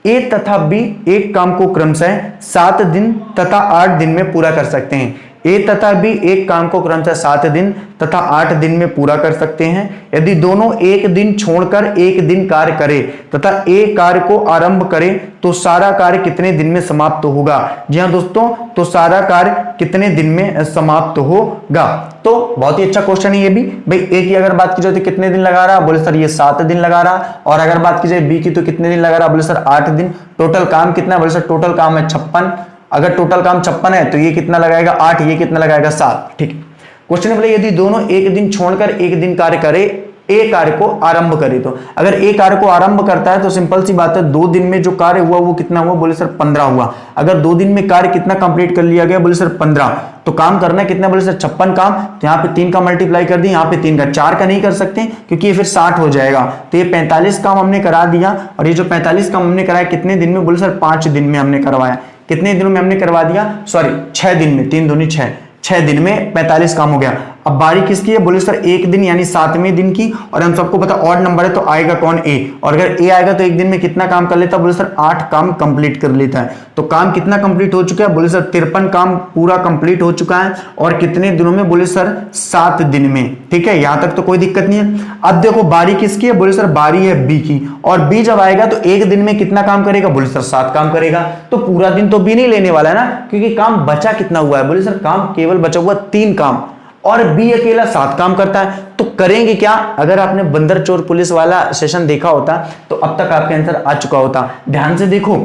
ए तथा बी एक काम को क्रमशः 7 दिन तथा 8 दिन में पूरा कर सकते हैं। ए तथा बी एक काम को क्रमशः 7 दिन तथा 8 दिन में पूरा कर सकते हैं। यदि दोनों एक दिन छोड़कर एक दिन कार्य करे तथा ए कार्य को आरंभ करे तो सारा कार्य कितने दिन में समाप्त होगा? जी हाँ दोस्तों, तो सारा कार्य कितने दिन में समाप्त होगा? तो बहुत ही अच्छा क्वेश्चन है ये भी। भाई ए की अगर बात की जाए तो कितने दिन लगा रहा? बोले सर ये 7 दिन लगा रहा। और अगर बात की जाए बी की तो कितने दिन लगा रहा? बोले सर 8 दिन। टोटल काम कितना है? बोले सर टोटल काम है 56। अगर टोटल काम 56 है तो ये कितना लगाएगा? 8। ये कितना लगाएगा? 7। ठीक है। क्वेश्चन बोले यदि दोनों एक दिन छोड़कर एक दिन कार्य करे, ए कार्य को आरंभ करे, तो अगर ए कार्य को आरंभ करता है तो सिंपल सी बात है 2 दिन में जो कार्य हुआ वो कितना हुआ? बोले सर 15 हुआ। अगर 2 दिन में कार्य कितना कंप्लीट कर लिया गया? बोले सर 15। तो काम करना है कितना? बोले सर 56 काम। तो यहाँ पे 3 का मल्टीप्लाई कर दी, यहाँ पे 3 का, 4 का नहीं कर सकते क्योंकि ये फिर 60 हो जाएगा। तो ये 45 काम हमने करा दिया। और ये जो 45 काम हमने कराया कितने दिन में? बोले सर 5 दिन में हमने करवाया। कितने दिनों में हमने करवा दिया? सॉरी 6 दिन में। 3 दूनी 6, 6 दिन में 45 काम हो गया। अब बारी किसकी है? बोले सर 1 दिन यानी 7वें दिन की। और हम सबको पता ऑड नंबर है तो आएगा कौन? ए। और अगर ए आएगा तो एक दिन में कितना काम कर लेता है? बोले सर 8 काम कंप्लीट कर लेता है। तो काम कितना कंप्लीट हो चुका है? बोले सर 53 काम पूरा कंप्लीट हो चुका है। और कितने दिनों में? बोले सर 7 दिन में। ठीक है, यहां तक तो कोई दिक्कत नहीं है। अब देखो बारी किसकी है? बोले सर बारी है बी की। और बी जब आएगा तो एक दिन में कितना काम करेगा? बोले सर 7 काम करेगा। तो पूरा दिन तो बी नहीं लेने वाला है ना, क्योंकि काम बचा कितना हुआ है? बोले सर काम केवल बचा हुआ 3 काम और बी अकेला 7 काम करता है। तो करेंगे क्या? अगर आपने बंदर चोर पुलिस वाला सेशन देखा होता तो अब तक आपके आंसर आ चुका होता। ध्यान से देखो,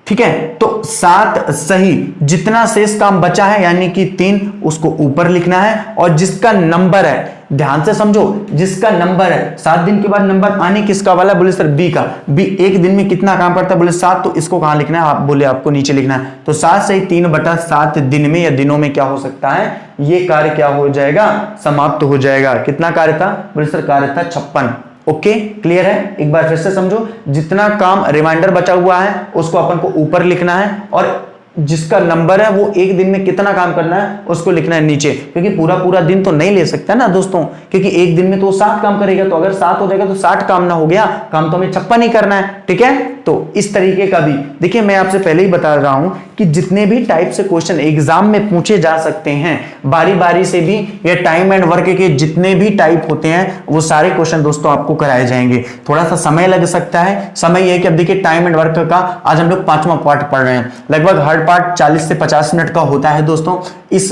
ठीक है। तो 7 सही, जितना शेष काम बचा है यानी कि 3 उसको ऊपर लिखना है। और जिसका नंबर है, ध्यान से समझो, जिसका नंबर है 7 दिन के बाद नंबर आने किसका वाला? बोले सर बी का। बी एक दिन में कितना काम करता है? बोले 7। तो इसको कहां लिखना है? आप बोले आपको नीचे लिखना है। तो 7 सही 3/7 दिन में या दिनों में क्या हो सकता है? ये कार्य क्या हो जाएगा? समाप्त हो जाएगा। कितना कार्य था? बोले सर कार्य था 56। ओके, क्लियर है? एक बार फिर से समझो, जितना काम रिमाइंडर बचा हुआ है उसको अपन को ऊपर लिखना है और जिसका नंबर है वो एक दिन में कितना काम करना है उसको लिखना है नीचे, क्योंकि पूरा दिन तो नहीं ले सकता ना दोस्तों, क्योंकि एक दिन में तो 7 काम करेगा। तो अगर 7 हो जाएगा तो 60 काम ना हो गया, काम तो हमें 56 ही करना है। ठीक है, तो इस तरीके का भी देखिए, मैं आपसे पहले ही बता रहा हूं कि जितने भी टाइप से क्वेश्चन एग्जाम में पूछे जा सकते हैं बारी बारी से भी, या टाइम एंड वर्क के जितने भी टाइप होते हैं वो सारे क्वेश्चन दोस्तों आपको कराए जाएंगे। थोड़ा सा समय लग सकता है। समय यह है कि अब देखिए टाइम एंड वर्क का आज हम लोग 5वां पार्ट पढ़ रहे हैं। लगभग हर पार्ट 40 से 50 मिनट का होता है दोस्तों। इस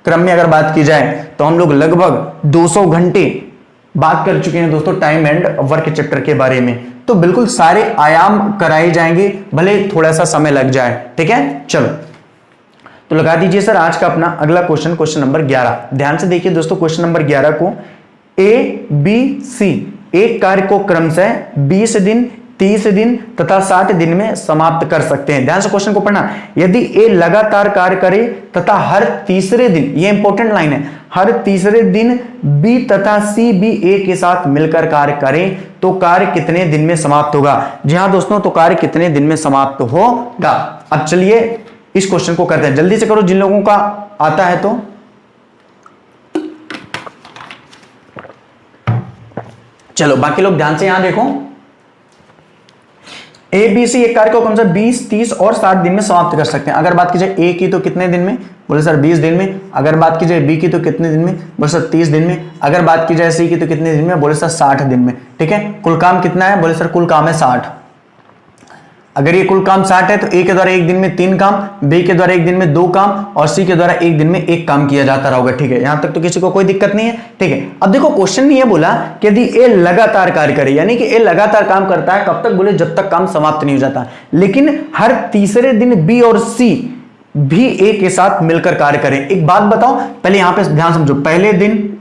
क्रम में अगर बात की जाए तो हम लोग लगभग 200 घंटे बात कर चुके हैं दोस्तों टाइम एंड वर्क चैप्टर के बारे में। तो बिल्कुल सारे आयाम कराए जाएंगे, भले थोड़ा सा समय लग जाए। ठीक है, चलो तो लगा दीजिए सर आज का अपना अगला क्वेश्चन, क्वेश्चन नंबर 11। ध्यान से देखिए दोस्तों, क्वेश्चन नंबर 11 को ए बी सी एक कार्य को क्रमशः 20 दिन 30 दिन तथा 60 दिन में समाप्त कर सकते हैं। ध्यान से क्वेश्चन को पढ़ना। यदि ए लगातार कार्य करे तथा हर तीसरे दिन, ये इंपॉर्टेंट लाइन है, हर तीसरे दिन बी तथा सी भी ए के साथ मिलकर कार्य करें तो कार्य कितने दिन में समाप्त होगा? जी हां दोस्तों, तो कार्य कितने दिन में समाप्त होगा? अब चलिए इस क्वेश्चन को करते हैं, जल्दी से करो जिन लोगों का आता है तो। चलो बाकी लोग ध्यान से यहां देखो। ए बी सी एक कार्य को कम से 20, 30 और 60 दिन में समाप्त कर सकते हैं। अगर बात की जाए ए की तो कितने दिन में? बोले सर 20 दिन में। अगर बात की जाए बी की तो कितने दिन में? बोले सर 30 दिन में। अगर बात की जाए सी की तो कितने दिन में? बोले सर 60 दिन में। ठीक है, कुल काम कितना है? बोले सर कुल काम है 60। अगर ये कुल काम 60 है तो ए के द्वारा एक दिन में 3 काम, बी के द्वारा एक दिन में 2 काम और सी के द्वारा एक दिन में 1 काम किया जाता रहेगा। ठीक है, यहां तक तो किसी को कोई दिक्कत नहीं है। ठीक है, अब देखो क्वेश्चन ने ये बोला कि यदि ए लगातार कार्य करे, यानी कि ए लगातार काम करता है, कब तक? बोले जब तक काम समाप्त नहीं हो जाता। लेकिन हर तीसरे दिन बी और सी भी ए के साथ मिलकर कार्य करें। एक बात बताओ, पहले यहां पे ध्यान समझो, पहले दिन,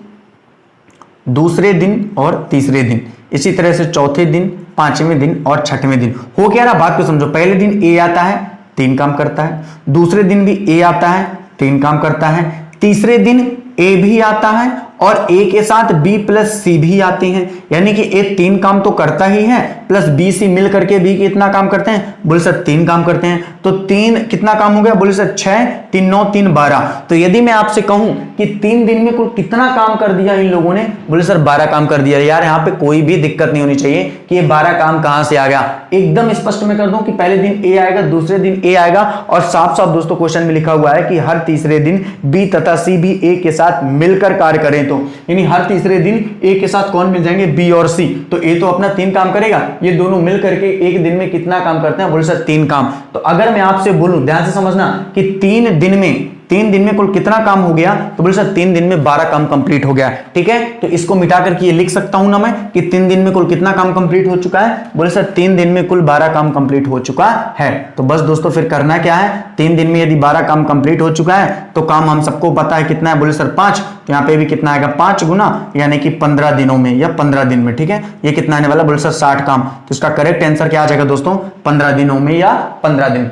दूसरे दिन और तीसरे दिन, इसी तरह से चौथे दिन, 5वें दिन और 6वें दिन। हो क्या रहा, बात को समझो। पहले दिन ए आता है, 3 काम करता है। दूसरे दिन भी ए आता है, 3 काम करता है। तीसरे दिन ए भी आता है और ए के साथ बी प्लस सी भी आते हैं, यानी कि ए 3 काम तो करता ही है, प्लस बी सी मिल करके बी कितना काम करते हैं, बोले सर 3 काम करते हैं। तो 3 कितना काम हो गया, बोले सर 6, 3 9 3 12। तो यदि मैं आपसे कहूं कि 3 दिन में कुल कितना काम कर दिया इन लोगों ने, बोले सर 12 काम कर दिया। यार यहाँ पे कोई भी दिक्कत नहीं होनी चाहिए कि ये 12 काम कहां से आ गया, एकदम स्पष्ट में कर दूं कि पहले दिन ए आएगा, दूसरे दिन ए आएगा, और साफ साफ दोस्तों क्वेश्चन में लिखा हुआ है कि हर तीसरे दिन बी तथा सी भी ए के साथ मिलकर कार्य करें। तो यानी हर तीसरे दिन ए के साथ कौन मिल जाएंगे, बी और सी। तो ए तो अपना 3 काम करेगा, ये दोनों मिल करके एक दिन में कितना काम करते हैं, बोले सर 3 काम। तो अगर मैं आपसे बोलूं, ध्यान से समझना कि 3 दिन में कुल कितना काम हो गया, तो बोले सर 3 दिन में 12 काम कंप्लीट हो गया। ठीक है, तो इसको मिटा करके ये लिख सकता हूं ना मैं कि 3 दिन में कुल कितना काम कंप्लीट हो चुका है, बोले सर 3 दिन में कुल 12 काम कंप्लीट हो चुका है। तो बस दोस्तों फिर करना क्या है, 3 दिन में यदि 12 काम कंप्लीट हो चुका है तो काम हम सबको पता है कितना है, बोले सर 5। तो यहाँ पे भी कितना आएगा, 5 गुना यानी कि 15 दिनों में या 15 दिन में। ठीक है, ये कितना आने वाला, बोले सर 60 काम। तो इसका करेक्ट आंसर क्या आ जाएगा दोस्तों, 15 दिनों में या 15 दिन।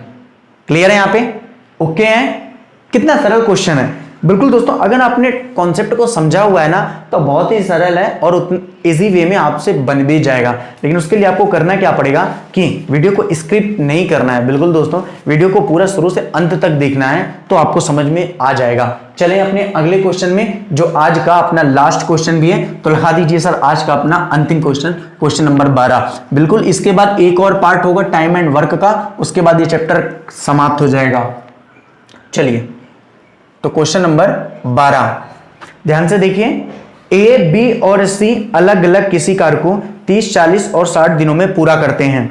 क्लियर है यहाँ पे, ओके है, कितना सरल क्वेश्चन है। बिल्कुल दोस्तों, अगर आपने कॉन्सेप्ट को समझा हुआ है ना तो बहुत ही सरल है और इजी वे में आपसे बन भी जाएगा। लेकिन उसके लिए आपको करना क्या पड़ेगा कि वीडियो को स्क्रिप्ट नहीं करना है। बिल्कुल दोस्तों, वीडियो को पूरा शुरू से अंत तक देखना है तो आपको समझ में आ जाएगा। चलें अपने अगले क्वेश्चन में, जो आज का अपना लास्ट क्वेश्चन भी है। तो लिखा दीजिए सर आज का अपना अंतिम क्वेश्चन, क्वेश्चन नंबर 12। बिल्कुल इसके बाद एक और पार्ट होगा टाइम एंड वर्क का, उसके बाद ये चैप्टर समाप्त हो जाएगा। चलिए तो क्वेश्चन नंबर 12 ध्यान से देखिए, ए बी और सी अलग अलग किसी कार्य को 30 40 और 60 दिनों में पूरा करते हैं।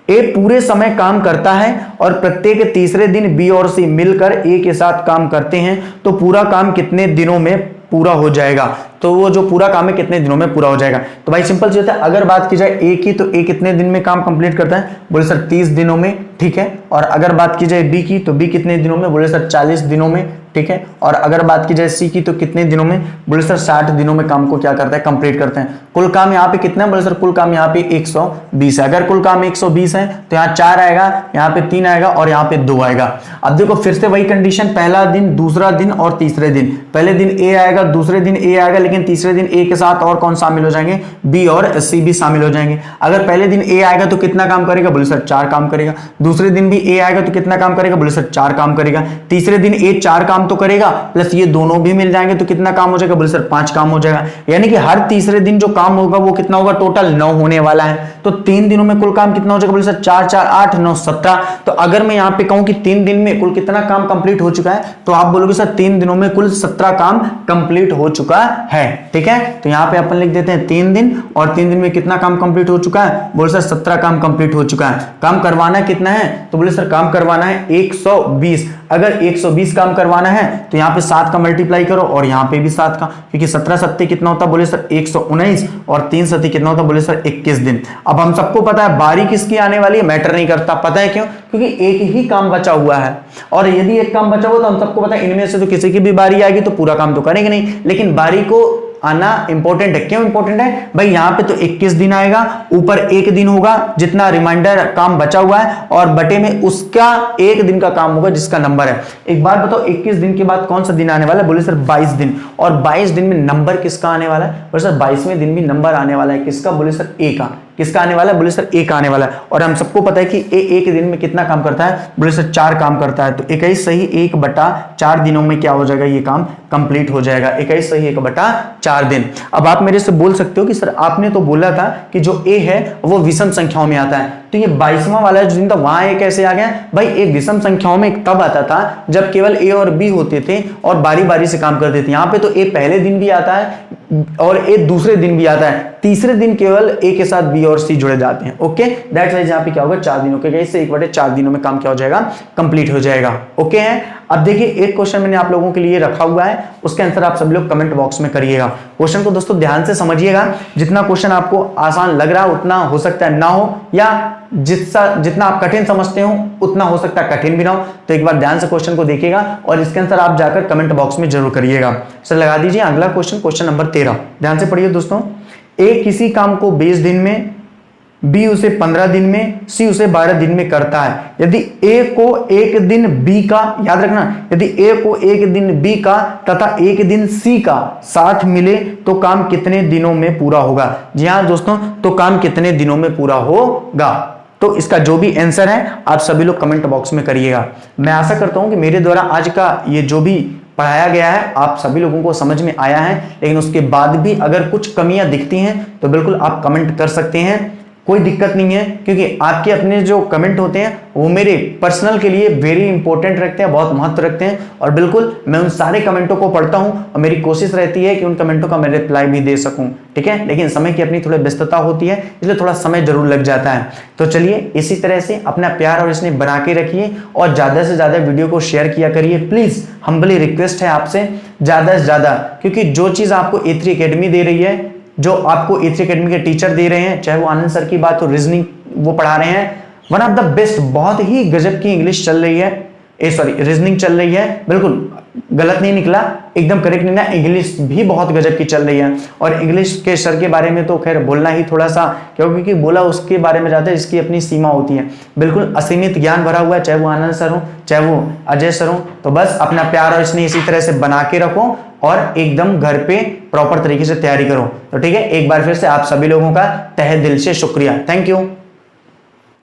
ए पूरे समय काम करता है और प्रत्येक तीसरे दिन बी और सी मिलकर ए के साथ काम करते हैं। तो पूरा काम कितने दिनों में पूरा हो जाएगा, तो वो जो पूरा काम है कितने दिनों में पूरा हो जाएगा। तो भाई सिंपल सी होता है, अगर बात की जाए ए की तो ए कितने दिन में काम कंप्लीट करता है, बोले सर 30 दिनों में। ठीक है, और अगर बात की जाए बी की तो बी कितने दिनों में, बोले सर 40 दिनों में। ठीक है, और अगर बात की जाए सी की तो कितने दिनों में, बोले सर 60 दिनों में काम को क्या करता है, कंप्लीट करते हैं। कुल काम यहाँ पे कितना है, बोले सर कुल काम यहाँ पे 120 है। अगर कुल काम 120 है तो यहाँ 4 आएगा, यहाँ पे 3 आएगा और यहाँ पे 2 आएगा। अब देखो फिर से वही कंडीशन, पहला दिन, दूसरा दिन और तीसरे दिन। पहले दिन ए आएगा, दूसरे दिन ए आएगा, लेकिन तीसरे दिन ए के साथ और कौन शामिल हो जाएंगे, बी और सी भी शामिल हो जाएंगे। अगर पहले दिन ए आएगा तो कितना काम करेगा, बोले सर 4 काम करेगा। दूसरे दिन भी ए आएगा तो कितना काम करेगा, बोले सर 4 काम करेगा। तीसरे दिन ए 4 काम तो करेगा, प्लस ये दोनों भी मिल जाएंगे तो कितना काम हो जाएगा, बोले सर 5 काम हो जाएगा। यानी कि हर तीसरे दिन जो काम होगा वो कितना होगा, टोटल 9 होने वाला है। तो 3 दिनों में कुल काम कितना हो जाएगा, बोले सर 4 4 8 9 17। तो अगर मैं यहाँ पे कहूं कि 3 दिन में कुल कितना काम कंप्लीट हो चुका है, तो आप बोलोगे सर 3 दिनों में कुल 17 काम कंप्लीट हो चुका है। ठीक है, तो यहाँ पे अपन लिख देते हैं 3 दिन, और 3 दिन में कितना काम कंप्लीट हो चुका है, बोले सर 17 काम कंप्लीट हो चुका है। काम करवाना कितना है, तो बोले सर काम करवाना है 120। अगर 120 काम करवाना है तो यहाँ पे 7 का मल्टीप्लाई करो और यहाँ पे भी 7 का, क्योंकि 17 सत्ते कितना होता है, बोले सर 119, और 3 सत्ते कितना होता है, बोले सर 21 दिन। अब हम सबको पता है बारी किसकी आने वाली है, मैटर नहीं करता। पता है क्यों, क्योंकि एक ही काम बचा हुआ है, और यदि एक काम बचा हुआ तो हम सबको पता है इनमें से तो किसी की भी बारी आएगी तो पूरा काम तो करेंगे नहीं, लेकिन बारी को आना इंपॉर्टेंट है। क्यों इंपॉर्टेंट है भाई, यहाँ पे तो 21 दिन आएगा, ऊपर 1 दिन होगा जितना रिमाइंडर काम बचा हुआ है, और बटे में उसका 1 दिन का काम होगा जिसका नंबर है। एक बात बताओ, 21 दिन के बाद कौन सा दिन आने वाला है, बोले सर 22 दिन। और 22 दिन में नंबर किसका आने वाला है, बोले सर 22वें दिन भी नंबर आने वाला है किसका, बोले सर ए का। किसका आने वाला है, बोले सर ए का आने वाला है। और हम सबको पता है कि ए एक दिन में कितना काम करता है, बोले सर 4 काम करता है। तो 21 सही 1/4 दिनों में क्या हो जाएगा, ये काम कंप्लीट हो जाएगा। 21 सही 1/4 दिन। अब आप मेरे से बोल सकते हो कि सर आपने तो बोला था कि जो ए है वो विषम संख्याओं में आता है, तो ये 22वां वाला जो दिन था वहां ए कैसे आ गया भाई। एक विषम संख्याओं में एक तब आता था जब केवल ए और बी होते थे और बारी बारी से काम करते थे। यहाँ पे तो ए पहले दिन भी आता है और ए दूसरे दिन भी आता है, तीसरे दिन केवल ए के साथ बी और सी जुड़े जाते हैं। ओके, दैट्स वाइज यहाँ पे क्या होगा, 4 दिनों के, इससे 1/4 दिनों में काम क्या हो जाएगा, कंप्लीट हो जाएगा। ओके है। अब देखिए एक क्वेश्चन मैंने आप लोगों के लिए रखा हुआ है, उसके आंसर आप सब लोग कमेंट बॉक्स में करिएगा। क्वेश्चन को दोस्तों ध्यान से समझिएगा, जितना क्वेश्चन आपको आसान लग रहा है उतना हो सकता है ना हो, या जितना आप कठिन समझते हो उतना हो सकता है कठिन भी ना हो। तो एक बार ध्यान से क्वेश्चन को देखिएगा और इसके आंसर आप जाकर कमेंट बॉक्स में जरूर करिएगा। सर लगा दीजिए अगला क्वेश्चन, क्वेश्चन नंबर 13। ध्यान से पढ़िए दोस्तों। ए किसी काम को 20 दिन में बी उसे 15 दिन में, सी उसे 12 दिन में करता है। यदि ए को एक दिन बी का, याद रखना, यदि ए को एक दिन बी का तथा एक दिन सी का साथ मिले तो काम कितने दिनों में पूरा होगा? जी हाँ दोस्तों, तो काम कितने दिनों में पूरा होगा? तो इसका जो भी आंसर है आप सभी लोग कमेंट बॉक्स में करिएगा। मैं आशा करता हूं कि मेरे द्वारा आज का ये जो भी पढ़ाया गया है आप सभी लोगों को समझ में आया है, लेकिन उसके बाद भी अगर कुछ कमियां दिखती हैं तो बिल्कुल आप कमेंट कर सकते हैं, कोई दिक्कत नहीं है, क्योंकि आपके अपने जो कमेंट होते हैं वो मेरे पर्सनल के लिए वेरी इंपॉर्टेंट रखते हैं, बहुत महत्व रखते हैं। और बिल्कुल मैं उन सारे कमेंटों को पढ़ता हूं और मेरी कोशिश रहती है कि उन कमेंटों का मैं रिप्लाई भी दे सकूं, ठीक है। लेकिन समय की अपनी थोड़ी व्यस्तता होती है, इसलिए थोड़ा समय जरूर लग जाता है। तो चलिए इसी तरह से अपना प्यार और स्नेह बना के रखिए और ज्यादा से ज्यादा वीडियो को शेयर किया करिए। प्लीज हम्बली रिक्वेस्ट है आपसे, ज्यादा से ज्यादा, क्योंकि जो चीज आपको A3 एकेडमी दे रही है, जो आपको A3 एकेडमी के टीचर दे रहे हैं, चाहे वो आनंद सर की बात हो, रीजनिंग वो पढ़ा रहे हैं, वन ऑफ द बेस्ट, बहुत ही गजब की इंग्लिश चल रही है, रीजनिंग चल रही है, बिल्कुल गलत नहीं निकला, एकदम करेक्ट निकला, इंग्लिश भी बहुत गजब की चल रही है। और इंग्लिश के सर के बारे में तो खैर बोलना ही थोड़ा सा, क्योंकि बोला उसके बारे में जाता है जिसकी अपनी सीमा होती है, बिल्कुल असीमित ज्ञान भरा हुआ है, चाहे वो आनंद सर हो चाहे वो अजय सर हो। तो बस अपना प्यार और इसने इसी तरह से बना के रखो और एकदम घर पे प्रॉपर तरीके से तैयारी करो। तो ठीक है, एक बार फिर से आप सभी लोगों का तहे दिल से शुक्रिया, थैंक यू।